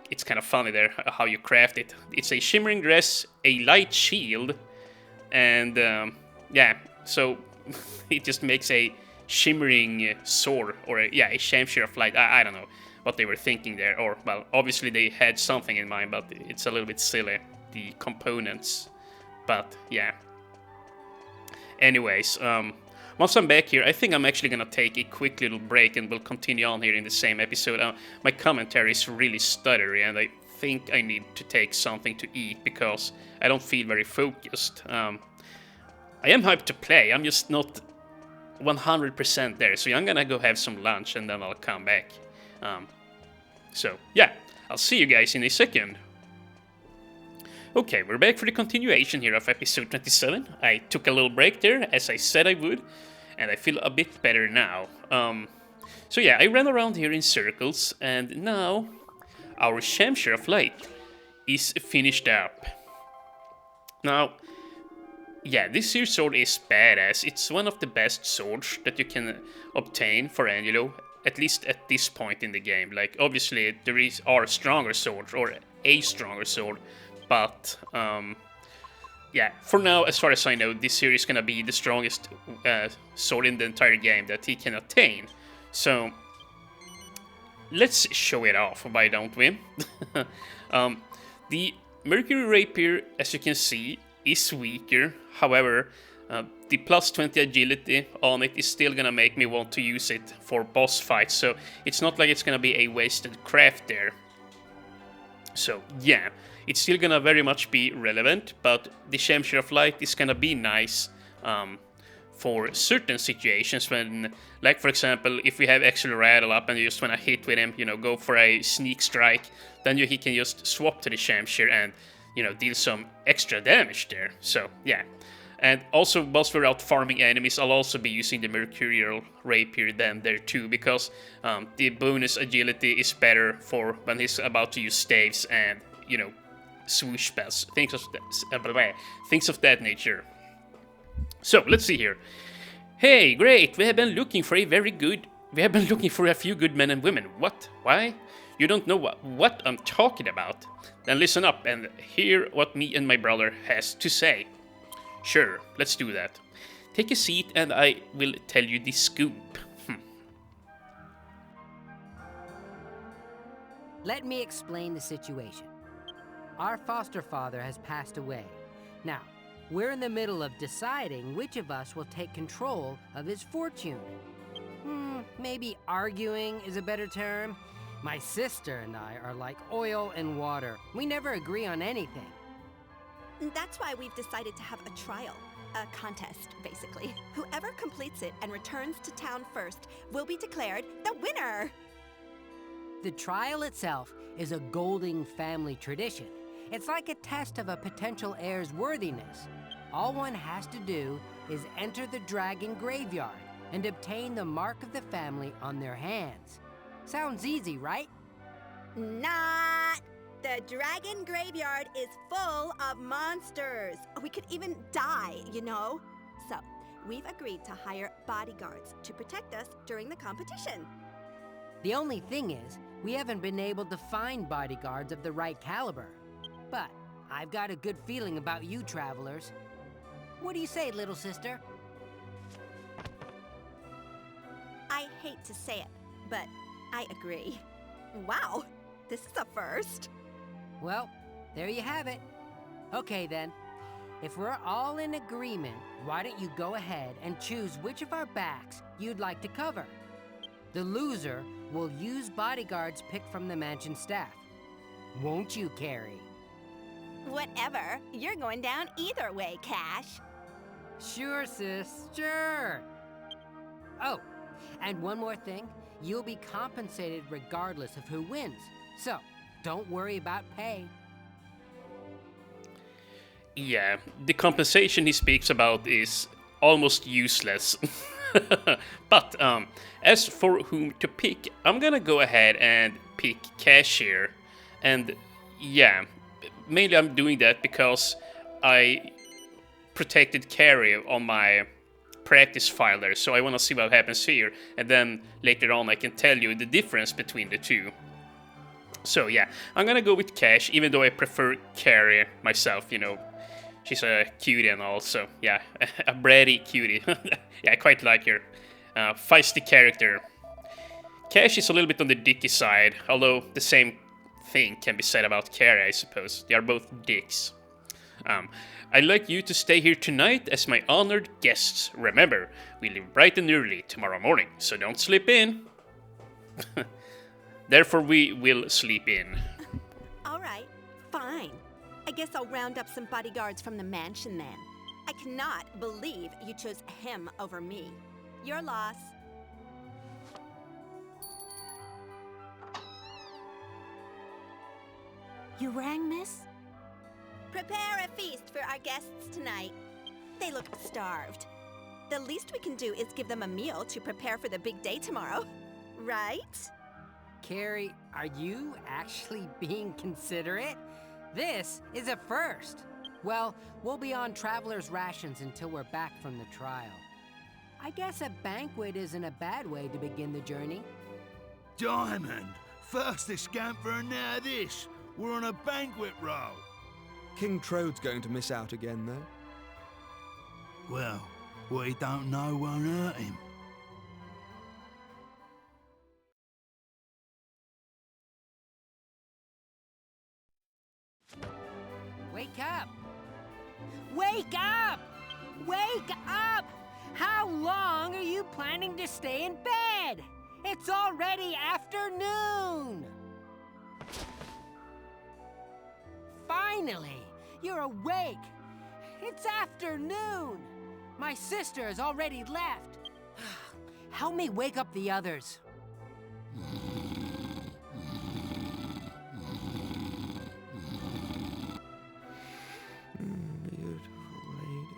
it's kind of funny there how you craft it. It's a shimmering dress, a light shield, and yeah, so it just makes a shimmering sword, or a shamshir of light. I don't know what they were thinking there, or well, obviously they had something in mind, but it's a little bit silly, the components. But yeah. Anyways, once I'm back here, I think I'm actually gonna take a quick little break, and we'll continue on here in the same episode. My commentary is really stuttery, and I think I need to take something to eat because I don't feel very focused. I am hyped to play, I'm just not 100% there, so I'm gonna go have some lunch and then I'll come back. So yeah, I'll see you guys in a second. Okay, we're back for the continuation here of episode 27. I took a little break there, as I said I would, and I feel a bit better now. So yeah, I ran around here in circles, and now our Shamshir of Light is finished up. Now, yeah, this here sword is badass. It's one of the best swords that you can obtain for Angelo, at least at this point in the game. Like, obviously, are stronger swords, or a stronger sword, but yeah, for now, as far as I know, this here is gonna be the strongest sword in the entire game that he can attain. So let's show it off, why don't we? The Mercury Rapier, as you can see, is weaker. However, the plus 20 agility on it is still gonna make me want to use it for boss fights, so it's not like it's gonna be a wasted craft there. So yeah, it's still gonna very much be relevant, but the Shamshire of Light is gonna be nice for certain situations when, like for example, if we have extra rattle up and you just wanna hit with him, you know, go for a sneak strike, then he can just swap to the Shamshire and, you know, deal some extra damage there. So yeah. And also, whilst we're out farming enemies, I'll also be using the Mercurial Rapier then there too, because the bonus agility is better for when he's about to use staves and, you know, swoosh spells, things of that nature. So, let's see here. Hey, great, we have been looking for a few good men and women. What? Why? You don't know what I'm talking about? Then listen up and hear what me and my brother has to say. Sure, let's do that. Take a seat and I will tell you the scoop. Let me explain the situation. Our foster father has passed away. Now, we're in the middle of deciding which of us will take control of his fortune. Maybe arguing is a better term. My sister and I are like oil and water. We never agree on anything. That's why we've decided to have a trial. A contest, basically. Whoever completes it and returns to town first will be declared the winner! The trial itself is a Golding family tradition. It's like a test of a potential heir's worthiness. All one has to do is enter the dragon graveyard and obtain the mark of the family on their hands. Sounds easy, right? Not! The dragon graveyard is full of monsters. We could even die, you know? So, we've agreed to hire bodyguards to protect us during the competition. The only thing is, we haven't been able to find bodyguards of the right caliber. But I've got a good feeling about you travelers. What do you say, little sister? I hate to say it, but I agree. Wow, this is a first. Well, there you have it. Okay then, if we're all in agreement, why don't you go ahead and choose which of our backs you'd like to cover? The loser will use bodyguards picked from the mansion staff. Won't you, Carrie? Whatever. You're going down either way, Cash. Sure, sis, sure. Oh, and one more thing. You'll be compensated regardless of who wins. So, don't worry about pay. Yeah, the compensation he speaks about is almost useless. But as for whom to pick, I'm gonna go ahead and pick Cashier. And yeah, mainly I'm doing that because I protected Carrie on my practice file there, so I want to see what happens here, and then later on I can tell you the difference between the two. So yeah, I'm gonna go with Cash, even though I prefer Carrie myself, you know. She's a cutie and all, so yeah, a bratty cutie. Yeah, I quite like her. Feisty character. Cash is a little bit on the dicky side, although the same thing can be said about Carrie, I suppose. They are both dicks. I'd like you to stay here tonight as my honored guests. Remember, we leave bright and early tomorrow morning, so don't sleep in. Therefore, we will sleep in. All right, fine. I guess I'll round up some bodyguards from the mansion then. I cannot believe you chose him over me. Your loss. You rang, miss? Prepare a feast for our guests tonight. They look starved. The least we can do is give them a meal to prepare for the big day tomorrow. Right? Carrie, are you actually being considerate? This is a first. Well, we'll be on traveler's rations until we're back from the trial. I guess a banquet isn't a bad way to begin the journey. Diamond, first this scamper and now this. We're on a banquet roll. King Trode's going to miss out again, though. Well, what he don't know won't hurt him. Wake up! Wake up! Wake up! How long are you planning to stay in bed? It's already afternoon! Finally, you're awake! It's afternoon! My sister has already left. Help me wake up the others. Beautiful ladies.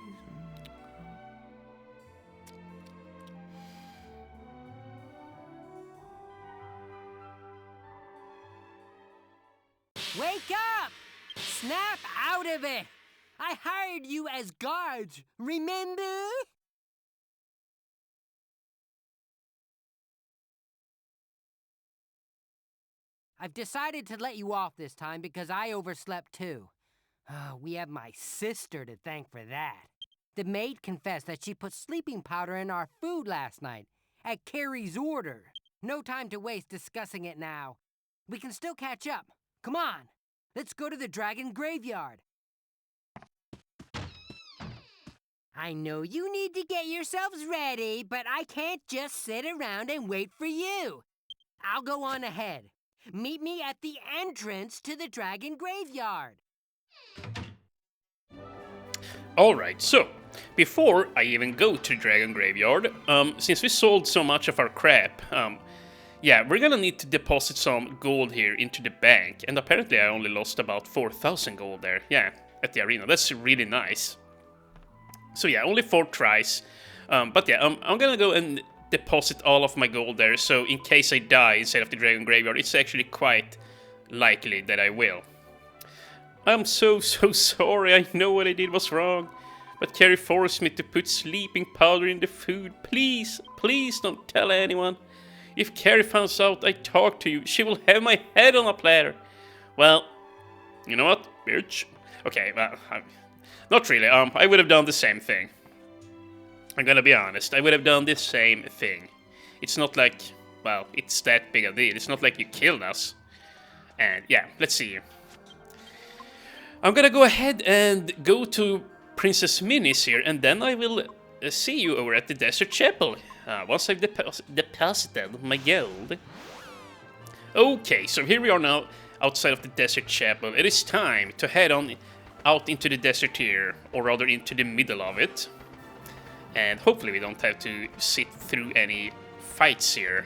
Wake up! Snap out of it! I hired you as guards, remember? I've decided to let you off this time because I overslept too. We have my sister to thank for that. The maid confessed that she put sleeping powder in our food last night, at Carrie's order. No time to waste discussing it now. We can still catch up. Come on, let's go to the dragon graveyard. I know you need to get yourselves ready, but I can't just sit around and wait for you. I'll go on ahead. Meet me at the entrance to the dragon graveyard. Alright, so, before I even go to the dragon graveyard, since we sold so much of our crap, yeah, we're gonna need to deposit some gold here into the bank, and apparently I only lost about 4,000 gold there, yeah, at the arena. That's really nice. So yeah, only 4 tries, but yeah, I'm gonna go and deposit all of my gold there, so in case I die instead of the dragon graveyard, it's actually quite likely that I will. I'm so sorry, I know what I did was wrong, but Carrie forced me to put sleeping powder in the food. Please, please don't tell anyone. If Carrie finds out I talked to you, she will have my head on a platter. Well, you know what, bitch? Okay, well, not really, I would have done the same thing. I'm gonna be honest, I would have done the same thing. It's not like, well, it's that big a deal. It's not like you killed us. And yeah, let's see here. I'm gonna go ahead and go to Princess Minnie's here, and then I will see you over at the Desert Chapel, once I've deposited my gold. Okay, so here we are now, outside of the Desert Chapel. It is time to head on out into the desert here, or rather into the middle of it. And hopefully we don't have to sit through any fights here.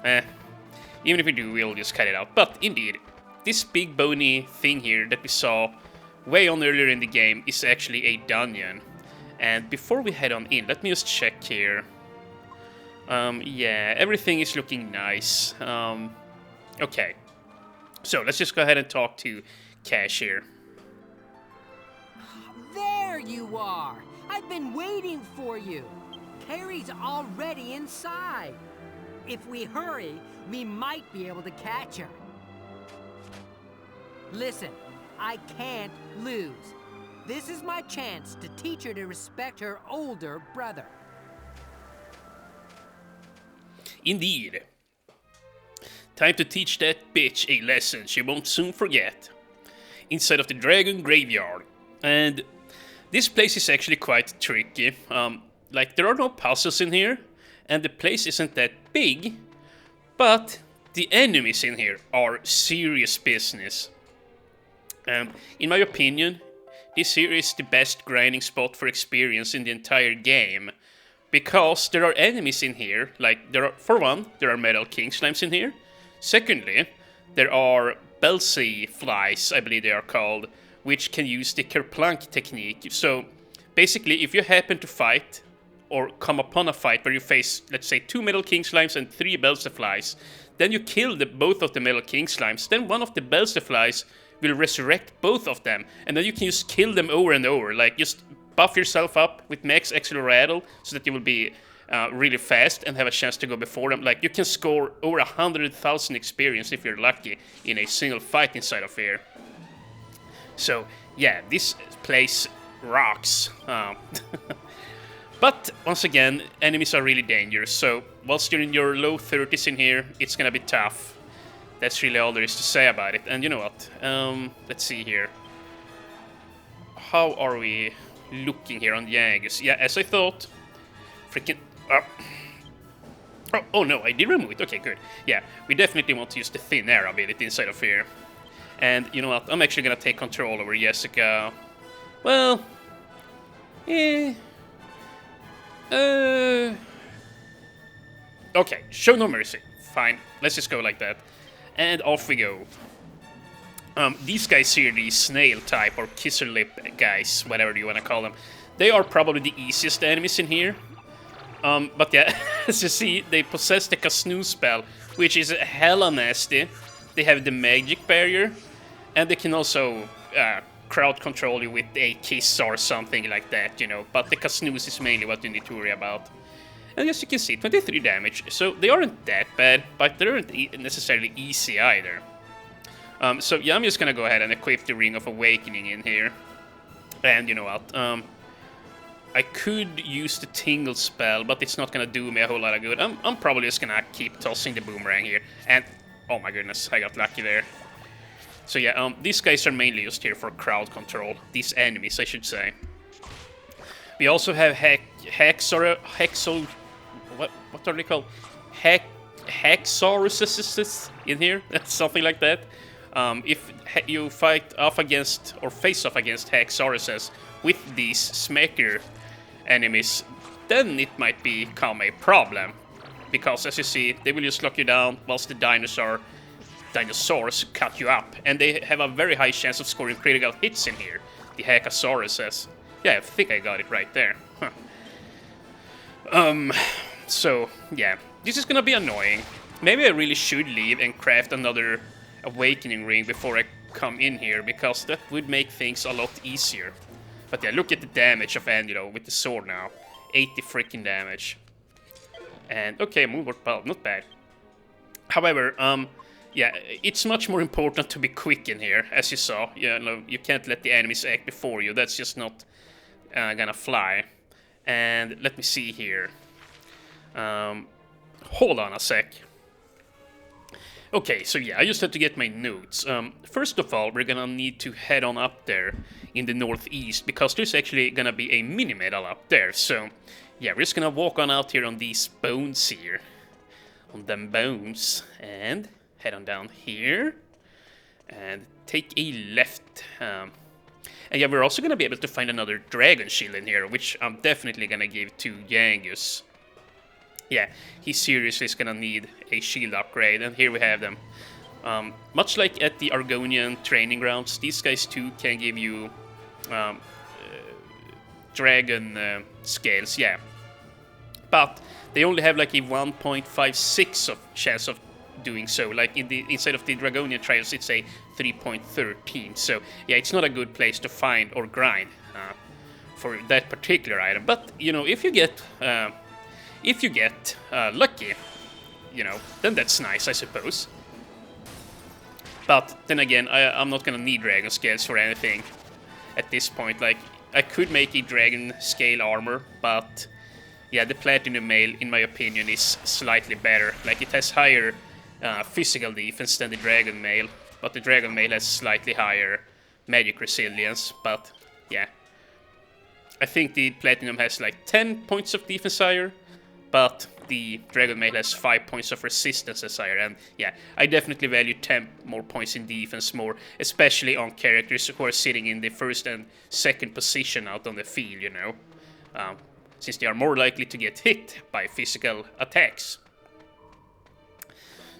Even if we do, we'll just cut it out. But indeed, this big bony thing here that we saw way on earlier in the game is actually a dungeon. And before we head on in, let me just check here. Yeah, everything is looking nice. Okay. So let's just go ahead and talk to Cash here. There you are! I've been waiting for you. Carrie's already inside. If we hurry, we might be able to catch her. Listen, I can't lose. This is my chance to teach her to respect her older brother. Indeed. Time to teach that bitch a lesson she won't soon forget. Inside of the dragon graveyard. And this place is actually quite tricky. Like, there are no puzzles in here, and the place isn't that big, but the enemies in here are serious business. In my opinion, this here is the best grinding spot for experience in the entire game, because there are enemies in here, like, for one, there are metal king slimes in here. Secondly, there are Belsey flies, I believe they are called, which can use the Kerplunk technique. So, basically, if you happen to fight, or come upon a fight where you face, let's say, 2 Metal King Slimes and 3 Belsey flies, then you kill both of the Metal King Slimes, then one of the Belsey flies will resurrect both of them, and then you can just kill them over and over, like, just buff yourself up with max Acceleraddle, so that you will be really fast and have a chance to go before them. Like, you can score over 100,000 experience if you're lucky in a single fight inside of here. So yeah, this place rocks. But once again, enemies are really dangerous. So whilst you're in your low 30s in here, it's gonna be tough. That's really all there is to say about it. And you know what? Let's see here. How are we looking here on the Angus? Yeah, as I thought. Freaking... Oh no, I did remove it. Okay, good. Yeah, we definitely want to use the thin air ability inside of here. And you know what? I'm actually gonna take control over Jessica. Well... Okay, show no mercy. Fine, let's just go like that. And off we go. These guys here, the snail type or kisser lip guys, whatever you want to call them, they are probably the easiest enemies in here. But yeah, as you see, they possess the Kasnu spell, which is hella nasty. They have the magic barrier, and they can also crowd control you with a kiss or something like that, you know. But the Kasnus is mainly what you need to worry about. And as you can see, 23 damage, so they aren't that bad, but they aren't necessarily easy either. So yeah, I'm just gonna go ahead and equip the Ring of Awakening in here. And you know what, I could use the Tingle spell, but it's not gonna do me a whole lot of good. I'm probably just gonna keep tossing the boomerang here. And, oh my goodness, I got lucky there. So yeah, these guys are mainly used here for crowd control. These enemies, I should say. We also have what are they called? Hexauruses in here, something like that. If you fight off against or face off against Hexauruses with these smacker enemies, then it might become a problem. Because as you see, they will just lock you down whilst the dinosaurs cut you up. And they have a very high chance of scoring critical hits in here, the Hexauruses. Yeah, I think I got it right there. Huh. So, yeah, this is gonna be annoying. Maybe I really should leave and craft another Awakening Ring before I come in here, because that would make things a lot easier. But yeah, look at the damage of Angelo with the sword now. 80 freaking damage. And, okay, moonward pulse, not bad. However, yeah, it's much more important to be quick in here, as you saw. You know, you can't let the enemies act before you, that's just not gonna fly. And let me see here. Hold on a sec. Okay, so yeah, I just had to get my notes. First of all, we're gonna need to head on up there in the northeast, because there's actually gonna be a mini-medal up there. So, yeah, we're just gonna walk on out here on these bones here. On them bones. And head on down here. And take a left. And yeah, we're also gonna be able to find another dragon shield in here, which I'm definitely gonna give to Yangus. Yeah, he seriously is gonna need a shield upgrade, and here we have them. Much like at the Argonian training grounds, these guys too can give you dragon scales, yeah. But they only have like a 1.56 of chance of doing so. Like inside of the Dragonian trials, it's a 3.13. So yeah, it's not a good place to find or grind for that particular item. But you know, if you get lucky, you know, then that's nice, I suppose. But then again, I'm not gonna need dragon scales for anything at this point. Like, I could make a dragon scale armor, but yeah, the platinum mail, in my opinion, is slightly better. Like, it has higher physical defense than the dragon mail, but the dragon mail has slightly higher magic resilience. But yeah, I think the platinum has like 10 points of defense higher, but the dragon mail has 5 points of resistance as higher. And yeah, I definitely value 10 more points in defense more, especially on characters who are sitting in the first and second position out on the field, you know, since they are more likely to get hit by physical attacks.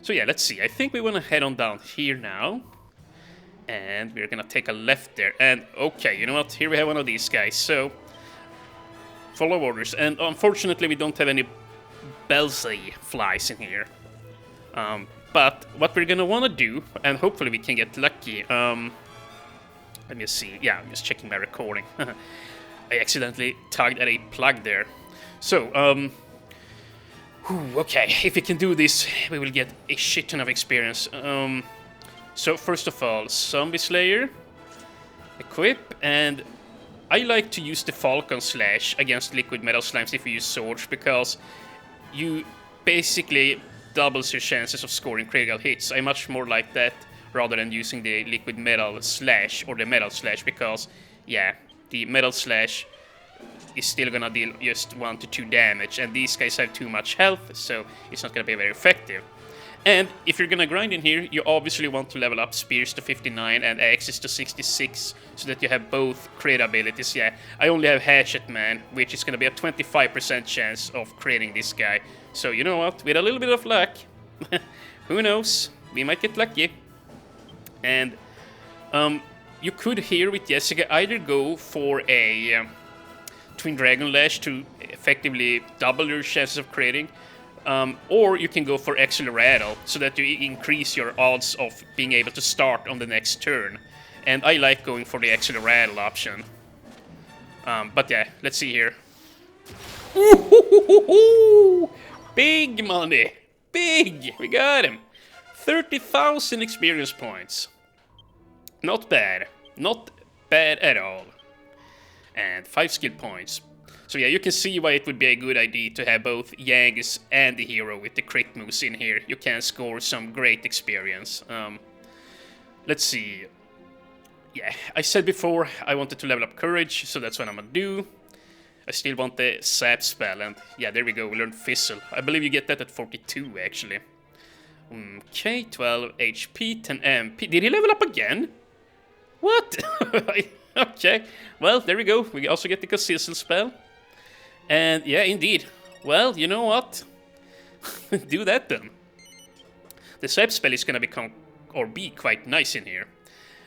So yeah, let's see. I think we want to head on down here now, and we're gonna take a left there. And okay, you know what? Here we have one of these guys. So follow orders. And unfortunately, we don't have any Belzy flies in here. But what we're gonna want to do, and hopefully we can get lucky. Let me see. Yeah, I'm just checking my recording. I accidentally tugged at a plug there. So, okay, if we can do this, we will get a shit ton of experience. So first of all, Zombie Slayer. equip, and I like to use the Falcon Slash against liquid metal slimes if you use swords, because you basically doubles your chances of scoring critical hits. I much more like that rather than using the liquid metal slash or the metal slash, because yeah, the metal slash is still gonna deal just 1 to 2 damage, and these guys have too much health, so it's not gonna be very effective. And if you're gonna grind in here, you obviously want to level up spears to 59 and axes to 66, so that you have both crit abilities. Yeah, I only have Hatchet Man, which is gonna be a 25% chance of creating this guy. So you know what, with a little bit of luck, who knows, we might get lucky. And you could here with Jessica either go for a Twin Dragon Lash to effectively double your chances of creating, or you can go for Acceleratle so that you increase your odds of being able to start on the next turn. And I like going for the Acceleratle option. But yeah, let's see here. Big money! Big! We got him! 30,000 experience points. Not bad. Not bad at all. And 5 skill points. So yeah, you can see why it would be a good idea to have both Yangus and the hero with the crit moves in here. You can score some great experience. Let's see. Yeah, I said before I wanted to level up courage, so that's what I'm gonna do. I still want the sap spell, and yeah, there we go, we learned Fizzle. I believe you get that at 42, actually. Okay, 12 HP, 10 MP. Did he level up again? What? Okay, well, there we go. We also get the Sizzle spell. And yeah, indeed. Well, you know what? Do that then. The sap spell is gonna become, or be quite nice in here.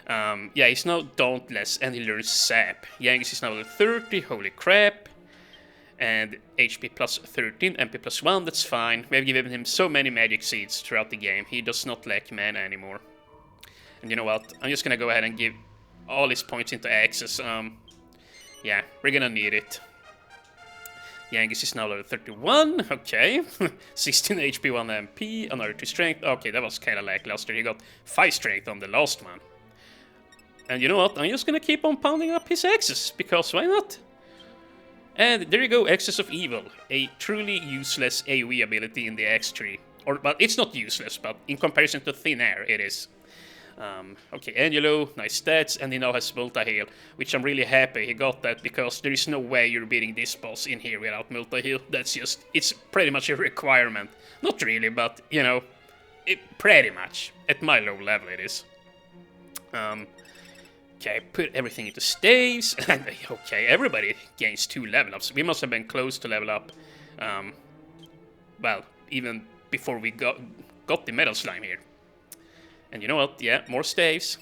Yeah, he's now Dauntless, and he learns Sap. Yangus is now level 30, holy crap. And HP plus 13, MP plus 1, that's fine. We have given him so many magic seeds throughout the game. He does not lack mana anymore. And you know what? I'm just gonna go ahead and give all his points into axes. Yeah, we're gonna need it. Yangus is now level 31, okay. 16 HP, 1 MP, another 2 strength. Okay, that was kinda lackluster. He got 5 strength on the last one. And you know what? I'm just gonna keep on pounding up his axes, because why not? And there you go, Axis of Evil. A truly useless AoE ability in the Axe tree. Or, well, it's not useless, but in comparison to Thin Air, it is. Okay, Angelo, nice stats, and he now has multi-heal, which I'm really happy he got that, because there is no way you're beating this boss in here without multi-heal. That's just, it's pretty much a requirement. Not really, but, you know, pretty much. At my low level it is. Okay, put everything into staves. Okay, everybody gains 2 level ups. We must have been close to level up. Well, even before we got the metal slime here. And you know what? Yeah, more staves.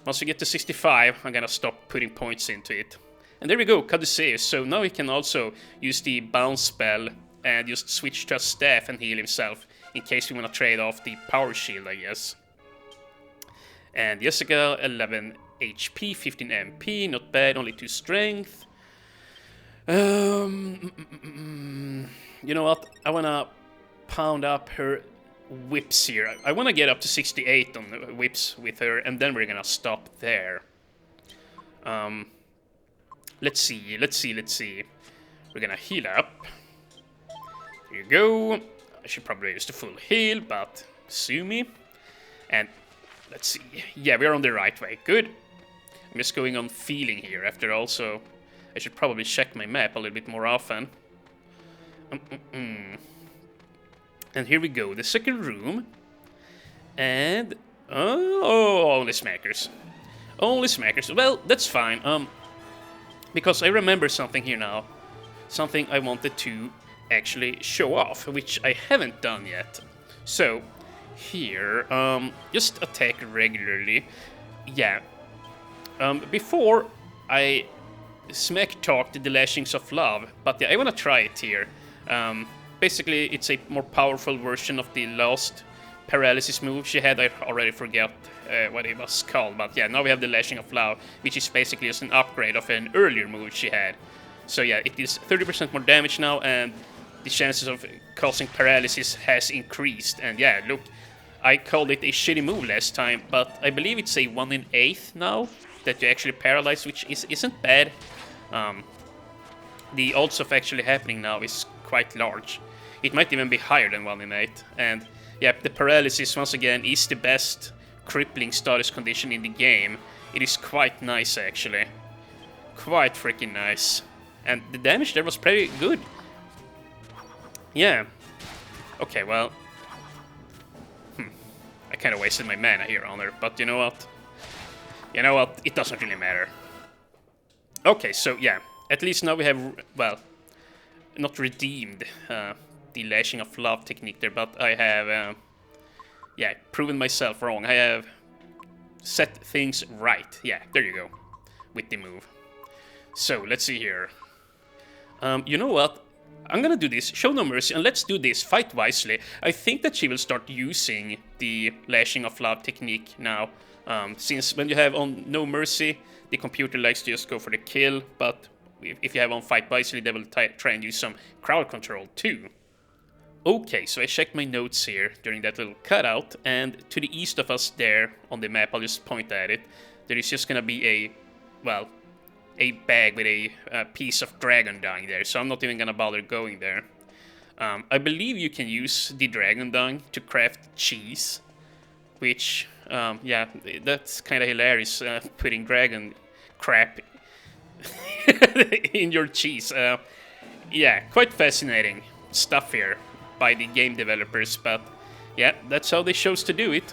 Once we get to 65, I'm gonna stop putting points into it. And there we go, Caduceus. So now he can also use the bounce spell and just switch to a staff and heal himself, in case we wanna trade off the power shield, I guess. And Jessica, 11 HP, 15 MP, not bad, only 2 strength. You know what? I wanna pound up her whips here. I wanna get up to 68 on the whips with her, and then we're gonna stop there. Let's see. We're gonna heal up. There you go. I should probably use the full heal, but sue me. And let's see. Yeah, we're on the right way. Good. I'm just going on feeling here after all, so I should probably check my map a little bit more often. And here we go, the second room. And oh, only smackers. Only smackers. Well, that's fine. Because I remember something here now. Something I wanted to actually show off, which I haven't done yet. So, here, just attack regularly. Yeah. Before I smack talked the Lashings of Love, but yeah, I wanna try it here. Basically, it's a more powerful version of the last paralysis move she had. I already forgot what it was called, but yeah, now we have the Lashing of Love, which is basically just an upgrade of an earlier move she had. So yeah, it is 30% more damage now, and the chances of causing paralysis has increased. And yeah, look, I called it a shitty move last time, but I believe it's a 1 in 8 now. that you actually paralyze, which isn't bad. The odds of actually happening now is quite large. It might even be higher than 1 in 8. And yeah, the paralysis once again is the best crippling status condition in the game. It is quite nice actually. Quite freaking nice. And the damage there was pretty good. Yeah. Okay, well. I kind of wasted my mana here on her, but you know what? You know what? It doesn't really matter. Okay, so yeah. At least now we have, well, not redeemed the Lashing of Love technique there, but I have, yeah, proven myself wrong. I have set things right. Yeah, there you go. With the move. So, let's see here. You know what? I'm gonna do this. Show no mercy, and let's do this. Fight wisely. I think that she will start using the Lashing of Love technique now. Since when you have on no mercy, the computer likes to just go for the kill, but if you have on Fight Wisely, they will try and use some crowd control too. Okay, so I checked my notes here during that little cutout, and to the east of us there on the map, I'll just point at it, there is just gonna be a, well, a bag with a piece of dragon dung there, so I'm not even gonna bother going there. I believe you can use the dragon dung to craft cheese, which, yeah, that's kind of hilarious, putting dragon crap in your cheese. Yeah, quite fascinating stuff here by the game developers, but yeah, that's how they chose to do it.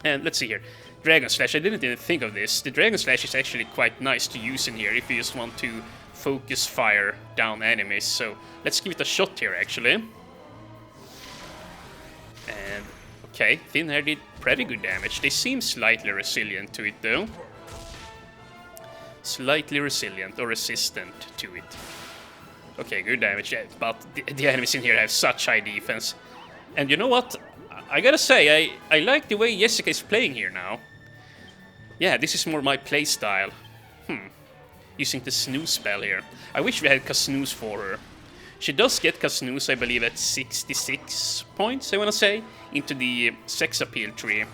And let's see here. Dragon Slash, I didn't even think of this. The Dragon Slash is actually quite nice to use in here if you just want to focus fire down enemies. So let's give it a shot here actually. And okay, Thin Hair did pretty good damage. They seem slightly resilient to it though. Slightly resilient or resistant to it. Okay, good damage, yeah, but the enemies in here have such high defense. And you know what? I gotta say, I like the way Jessica is playing here now. Yeah, this is more my playstyle. Using the snooze spell here. I wish we had Kasnooze for her. She does get Kasnooze, I believe, at 66 points, I wanna say, into the sex appeal tree.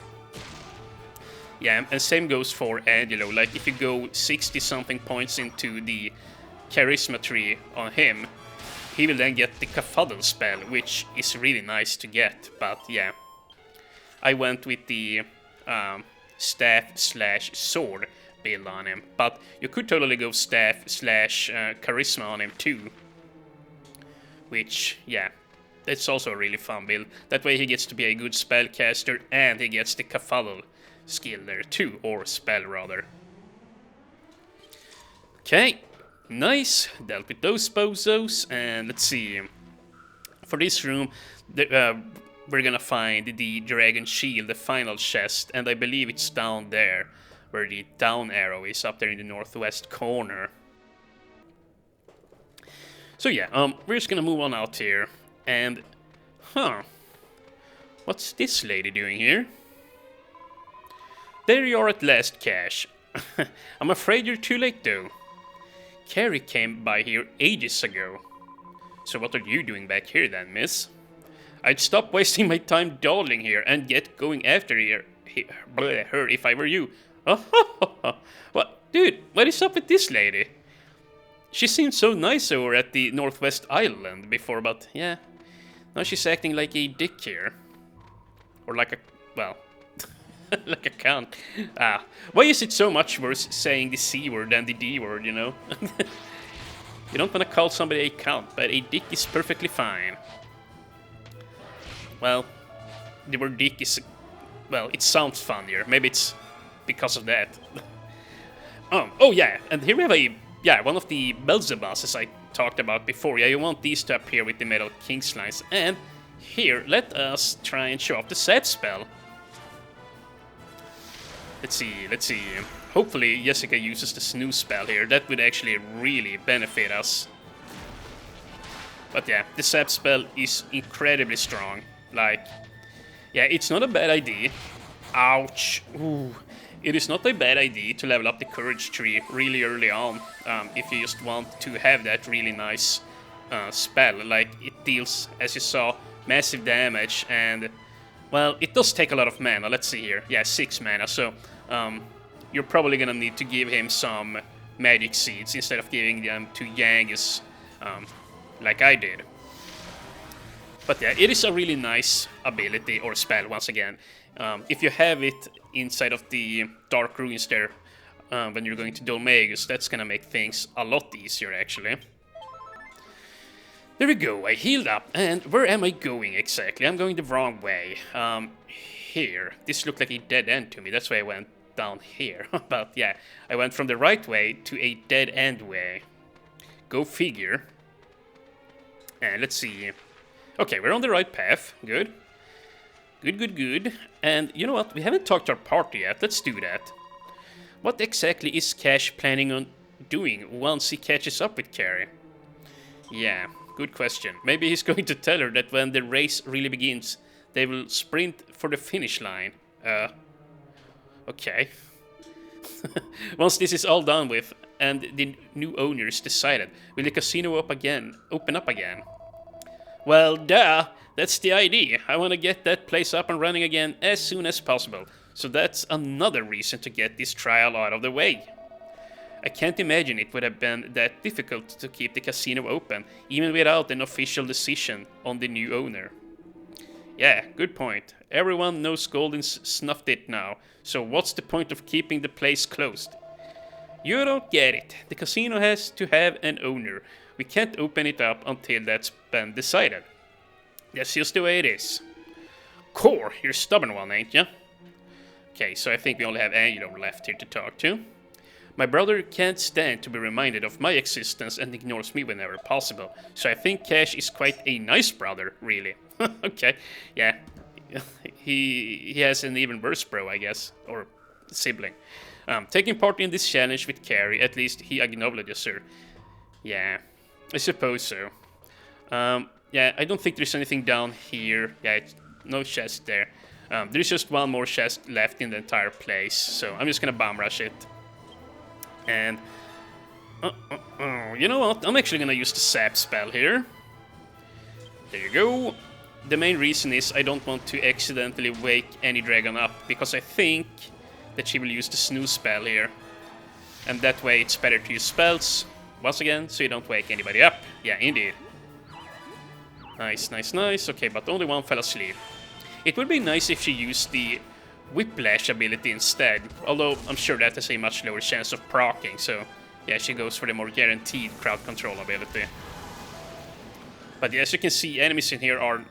Yeah, and same goes for Angelo. Like, if you go 60-something points into the charisma tree on him, he will then get the Kafuddle spell, which is really nice to get. But yeah, I went with the staff/sword build on him. But you could totally go staff/charisma on him too. Which, yeah, that's also a really fun build. That way he gets to be a good spellcaster and he gets the Kafuddle skill there too, or spell rather. Okay, nice, dealt with those bozos, and let's see. For this room, we're gonna find the Dragon Shield, the final chest, and I believe it's down there, where the down arrow is, up there in the northwest corner. So yeah, we're just gonna move on out here, and, what's this lady doing here? There you are at last, Cash. I'm afraid you're too late, though. Carrie came by here ages ago. So what are you doing back here, then, miss? I'd stop wasting my time dawdling here and get going after her if I were you. What, dude, what is up with this lady? She seemed so nice over at the Northwest Island before, but yeah, now she's acting like a dick here. Or like a, well... like a cunt. Why is it so much worse saying the C word than the D word, you know? You don't want to call somebody a cunt, but a dick is perfectly fine. Well, the word dick is... well, it sounds funnier. Maybe it's because of that. Oh yeah, and here we have a... yeah, one of the Beelzebubs I talked about before. Yeah, you want these to appear with the metal king's lines. And here, let us try and show off the Zap spell. Let's see. Hopefully Jessica uses the snooze spell here. That would actually really benefit us. But yeah, the Zap spell is incredibly strong. Like, yeah, it's not a bad idea. Ouch. Ooh. It is not a bad idea to level up the courage tree really early on. If you just want to have that really nice spell. Like, it deals, as you saw, massive damage and... well, it does take a lot of mana. Let's see here. Yeah, 6 mana. So, you're probably gonna need to give him some magic seeds instead of giving them to Yangus, like I did. But yeah, it is a really nice ability, or spell, once again. If you have it inside of the Dark Ruins there, when you're going to Dolmagus, that's gonna make things a lot easier, actually. There we go, I healed up, and where am I going exactly? I'm going the wrong way. Here. This looked like a dead end to me, that's why I went down here. But yeah, I went from the right way to a dead end way. Go figure. And let's see. Okay, we're on the right path. Good. Good. And you know what? We haven't talked to our party yet. Let's do that. What exactly is Cash planning on doing once he catches up with Carrie? Yeah, good question. Maybe he's going to tell her that when the race really begins, they will sprint for the finish line. Okay. Once this is all done with, and the new owners decided, will the casino open up again? Well, duh, that's the idea. I want to get that place up and running again as soon as possible. So that's another reason to get this trial out of the way. I can't imagine it would have been that difficult to keep the casino open, even without an official decision on the new owner. Yeah, good point. Everyone knows Golden's snuffed it now, so what's the point of keeping the place closed? You don't get it. The casino has to have an owner. We can't open it up until that's been decided. That's just the way it is. Core, you're a stubborn one, ain't ya? Okay, so I think we only have Angelo left here to talk to. My brother can't stand to be reminded of my existence and ignores me whenever possible, so I think Cash is quite a nice brother, really. Okay, yeah. He has an even worse bro, I guess, or sibling. Taking part in this challenge with Carrie, at least he acknowledges her. Yeah, I suppose so. Yeah, I don't think there's anything down here. Yeah, no chest there. There's just one more chest left in the entire place, so I'm just gonna bomb rush it. And you know what? I'm actually gonna use the sap spell here. There you go. The main reason is I don't want to accidentally wake any dragon up, because I think that she will use the snooze spell here. And that way it's better to use spells, once again, so you don't wake anybody up. Yeah, indeed. Nice. Okay, but only one fell asleep. It would be nice if she used the Whiplash ability instead, although I'm sure that has a much lower chance of proccing, so yeah, she goes for the more guaranteed crowd control ability. But yeah, as you can see, enemies in here are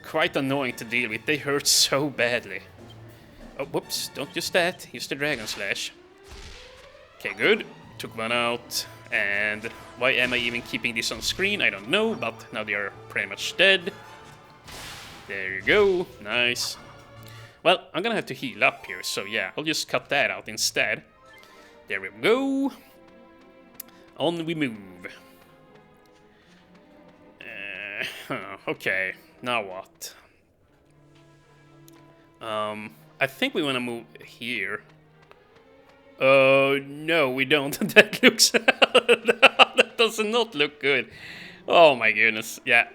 quite annoying to deal with. They hurt so badly. Oh, whoops, don't use that. Use the Dragon Slash. Okay, good. Took one out. And why am I even keeping this on screen? I don't know, but now they are pretty much dead. There you go. Nice. Well, I'm gonna have to heal up here, so yeah, I'll just cut that out instead. There we go. On we move. Okay, now what? I think we want to move here. No, we don't. That looks... that does not look good. Oh my goodness, yeah.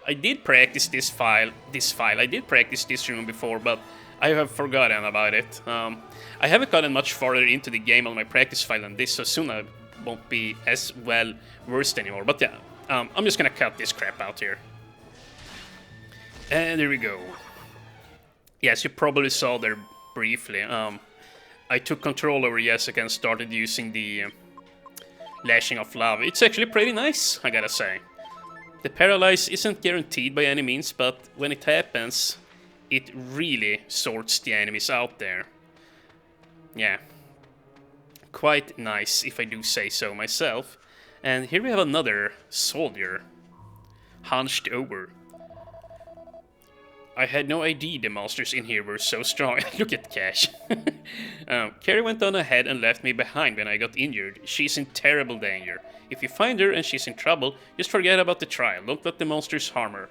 I did practice this file. I did practice this room before, but I have forgotten about it. I haven't gotten much farther into the game on my practice file than this, so soon I won't be as well versed anymore. But yeah, I'm just gonna cut this crap out here. And there we go. Yes, you probably saw there briefly. I took control over Jessica and started using the Lashing of Love. It's actually pretty nice, I gotta say. The paralyze isn't guaranteed by any means, but when it happens, it really sorts the enemies out there. Yeah. Quite nice, if I do say so myself. And here we have another soldier. Hunched over. I had no idea the monsters in here were so strong. Look at Cash. Carrie went on ahead and left me behind when I got injured. She's in terrible danger. If you find her and she's in trouble, just forget about the trial. Don't let the monsters harm her.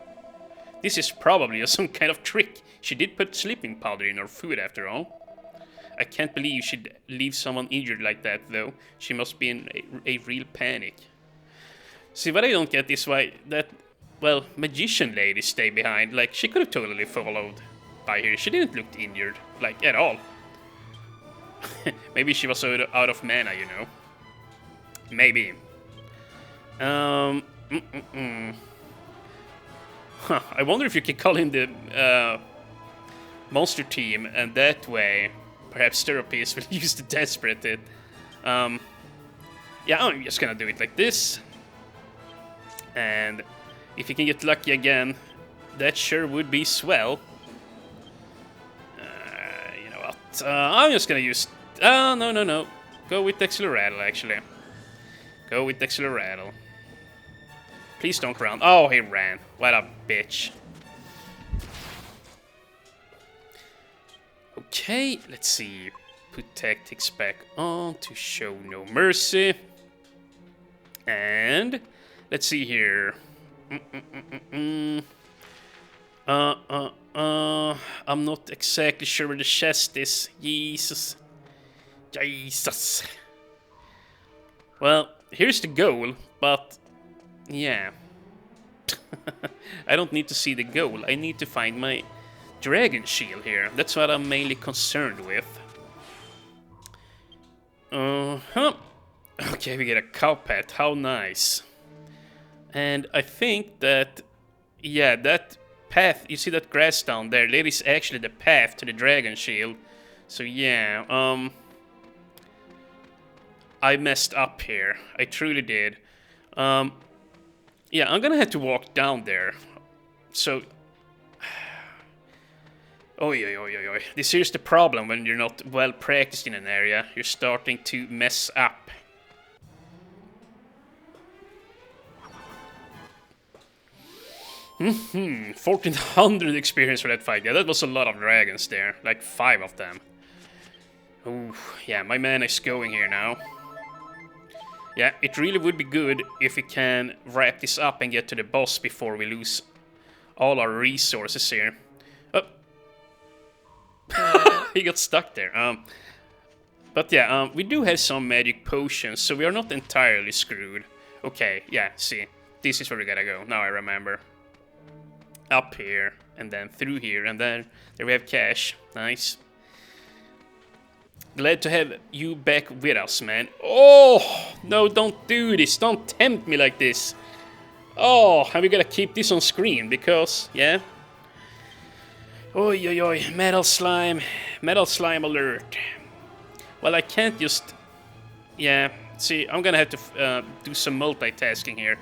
This is probably some kind of trick. She did put sleeping powder in her food after all. I can't believe she'd leave someone injured like that, though. She must be in a real panic. See, what I don't get is why that... well, magician lady stayed behind. Like, she could have totally followed by here. She didn't look injured, like, at all. Maybe she was out of mana, you know. Maybe. Huh, I wonder if you can call in the monster team, and that way, perhaps Therapies will use the Desperate Hit. Yeah, I'm just gonna do it like this. And if you can get lucky again, that sure would be swell. You know what? I'm just gonna use... no. Go with Accelerattle, actually. Go with Accelerattle. Please don't run. Oh, he ran. What a bitch. Okay, let's see. Put tactics back on to show no mercy. And let's see here. I'm not exactly sure where the chest is. Jesus. Well, here's the goal, but yeah. I don't need to see the goal. I need to find my dragon shield here. That's what I'm mainly concerned with. Okay, we get a cow pet. How nice. And I think that, yeah, that path, you see that grass down there, that is actually the path to the dragon shield. So yeah, I messed up here. I truly did. Yeah, I'm gonna have to walk down there. So... Oi. This here's the problem when you're not well practiced in an area. You're starting to mess up. 1400 experience for that fight. Yeah, that was a lot of dragons there. Like 5 of them. Ooh, yeah, my man is going here now. Yeah, it really would be good if we can wrap this up and get to the boss before we lose all our resources here. Oh. He got stuck there. But yeah, we do have some magic potions, so we are not entirely screwed. Okay, yeah, see. This is where we gotta go. Now I remember. Up here, and then through here, and then there we have cash. Nice. Glad to have you back with us, man. Oh, no, don't do this. Don't tempt me like this. Oh, and we gotta keep this on screen, because, yeah. Oi, metal slime alert. Well, I can't just, yeah, see, I'm gonna have to do some multitasking here.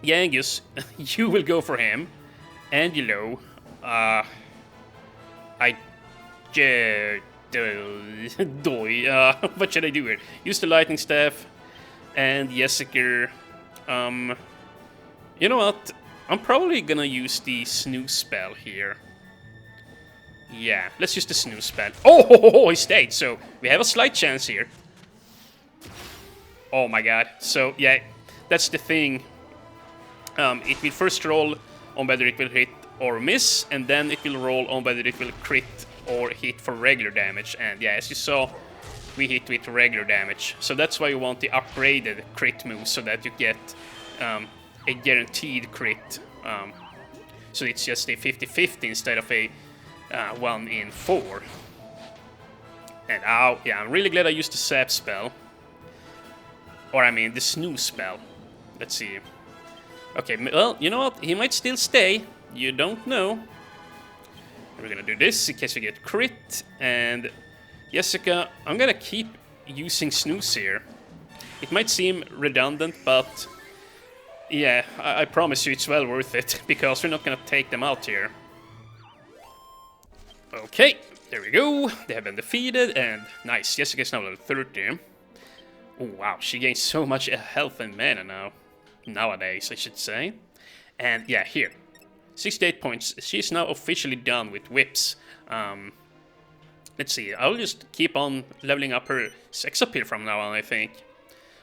Yangus, you will go for him. Angelo, what should I do here? Use the lightning staff, and Jessica, you know what? I'm probably gonna use the snooze spell here. Yeah, let's use the snooze spell. Oh, he stayed, so we have a slight chance here. Oh my god. So, yeah, that's the thing. It will first roll on whether it will hit or miss, and then it will roll on whether it will crit or hit for regular damage. And yeah, as you saw, we hit with regular damage. So that's why you want the upgraded crit move, so that you get a guaranteed crit. So it's just a 50-50 instead of a 1 in 4. And ow, yeah, I'm really glad I used the sap spell. Or I mean, the snooze spell. Let's see. Okay, well, you know what? He might still stay. You don't know. We're gonna do this in case we get crit. And Jessica, I'm gonna keep using snooze here. It might seem redundant, but yeah, I promise you it's well worth it, because we're not gonna take them out here. Okay, there we go. They have been defeated, and nice. Jessica's now level 30. Oh wow, she gains so much health and mana now. Nowadays, I should say. And yeah, here. 68 points. She's now officially done with whips. Let's see, I'll just keep on leveling up her sex appeal from now on, I think.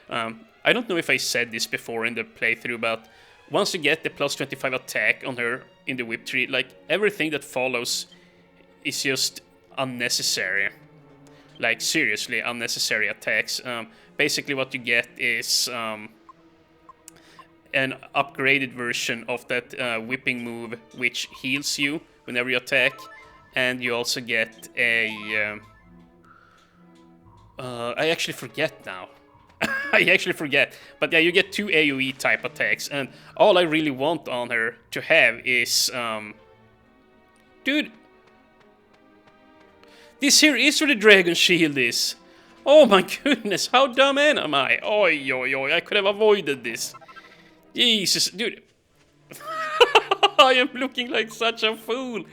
I don't know if I said this before in the playthrough, but once you get the plus 25 attack on her in the whip tree, like, everything that follows is just unnecessary. Like, seriously, unnecessary attacks. Basically what you get is an upgraded version of that whipping move, which heals you whenever you attack, and you also get a I actually forget now. I actually forget. But yeah, you get 2 AoE type attacks, and all I really want on her to have is... Dude! This here is where the Dragon Shield is! Oh my goodness, how dumb am I? Oi, oi, oi, I could have avoided this. Jesus, dude. I am looking like such a fool.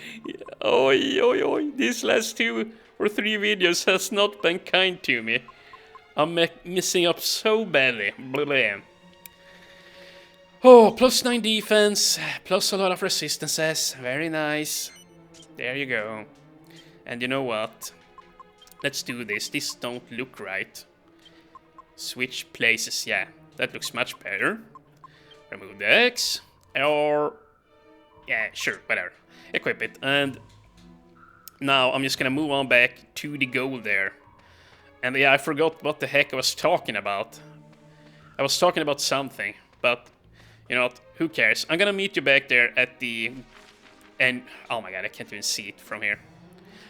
Oi, oi, oi. These last 2 or 3 videos has not been kind to me. I'm messing up so badly. Blah. Oh, +9 defense, plus a lot of resistances. Very nice. There you go. And you know what? Let's do this. This don't look right. Switch places. Yeah, that looks much better. Remove the X. Or... yeah, sure, whatever. Equip it. And now I'm just gonna move on back to the goal there. And yeah, I forgot what the heck I was talking about. I was talking about something, but you know what? Who cares? I'm gonna meet you back there at the... and... oh my god, I can't even see it from here.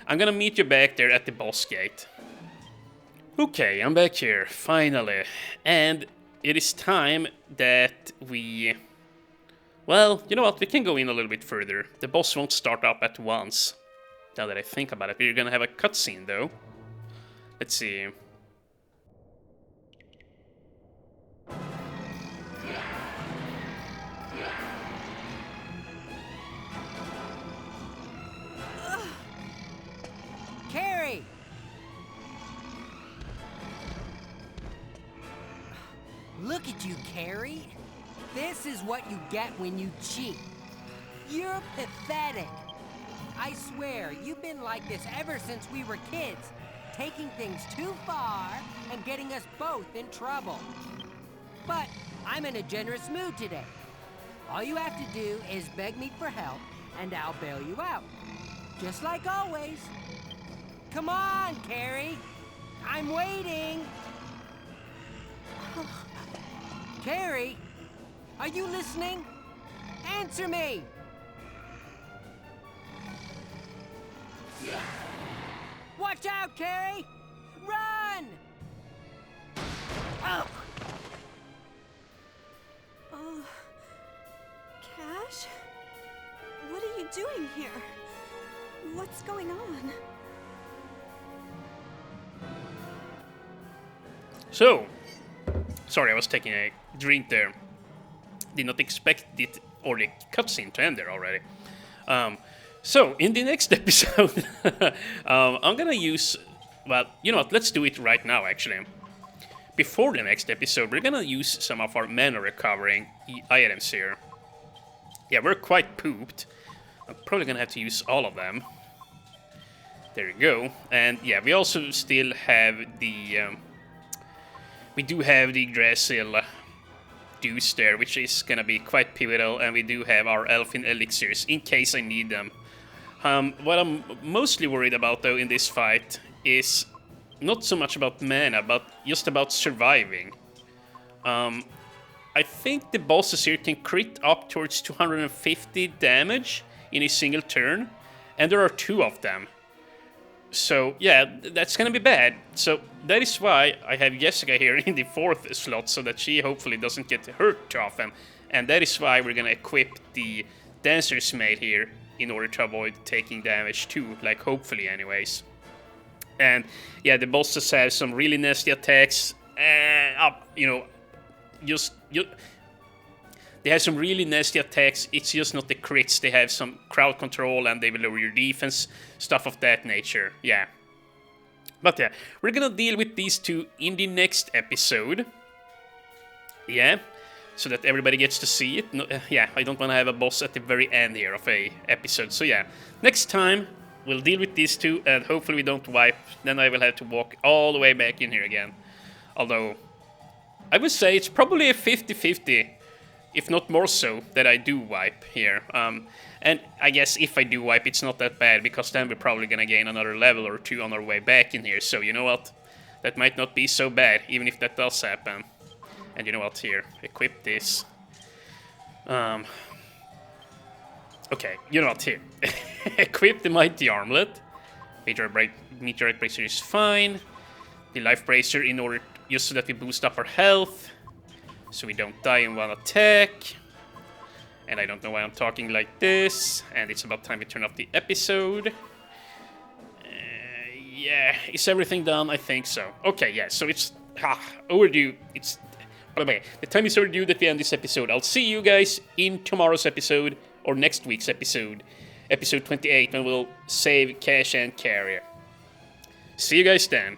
I'm gonna meet you back there at the boss gate. Okay, I'm back here, finally. And it is time that we... well, you know what? We can go in a little bit further. The boss won't start up at once. Now that I think about it, we're gonna have a cutscene though. Let's see. Carrie! Look at you, Carrie. This is what you get when you cheat. You're pathetic. I swear, you've been like this ever since we were kids. Taking things too far and getting us both in trouble. But I'm in a generous mood today. All you have to do is beg me for help and I'll bail you out. Just like always. Come on, Carrie. I'm waiting. Carrie, are you listening? Answer me. Watch out, Carrie! Run! Oh! Cash? What are you doing here? What's going on? So, sorry, I was taking a drink there. Did not expect it or the cutscene to end there already. So, in the next episode, I'm gonna use... well, you know what, let's do it right now, actually. Before the next episode, we're gonna use some of our mana recovering items here. Yeah, we're quite pooped. I'm probably gonna have to use all of them. There you go. And yeah, we also still have the... we do have the Drasil Deuce there, which is gonna be quite pivotal, and we do have our Elfin Elixirs, in case I need them. What I'm mostly worried about, though, in this fight is not so much about mana, but just about surviving. I think the bosses here can crit up towards 250 damage in a single turn, and there are 2 of them. So, yeah, that's gonna be bad. So, that is why I have Jessica here in the 4th slot, so that she hopefully doesn't get hurt too often. And that is why we're gonna equip the Dancer's Maid here, in order to avoid taking damage too, like hopefully anyways. And, yeah, the bosses have some really nasty attacks, you know, they have some really nasty attacks. It's just not the crits. They have some crowd control and they will lower your defense, stuff of that nature. Yeah. But yeah, we're gonna deal with these 2 in the next episode. Yeah, so that everybody gets to see it. No, yeah, I don't want to have a boss at the very end here of a episode. So yeah, next time we'll deal with these 2 and hopefully we don't wipe. Then I will have to walk all the way back in here again. Although, I would say it's probably a 50-50. If not more so, that I do wipe here. And I guess if I do wipe, it's not that bad, because then we're probably gonna gain another level or 2 on our way back in here. So, you know what? That might not be so bad, even if that does happen. And you know what? Here, equip this. Okay, you know what? Here. Equip the Mighty Armlet. Meteorite Bracer is fine. the life bracer in order just so that we boost up our health, so we don't die in one attack. And I don't know why I'm talking like this, and it's about time we turn off the episode. Yeah, is everything done? I think so. Okay, yeah, so it's overdue. It's, by the way, the time is overdue that we end this episode. I'll see you guys in tomorrow's episode, or next week's episode, episode 28, when we'll save Cash and Carrier. See you guys then.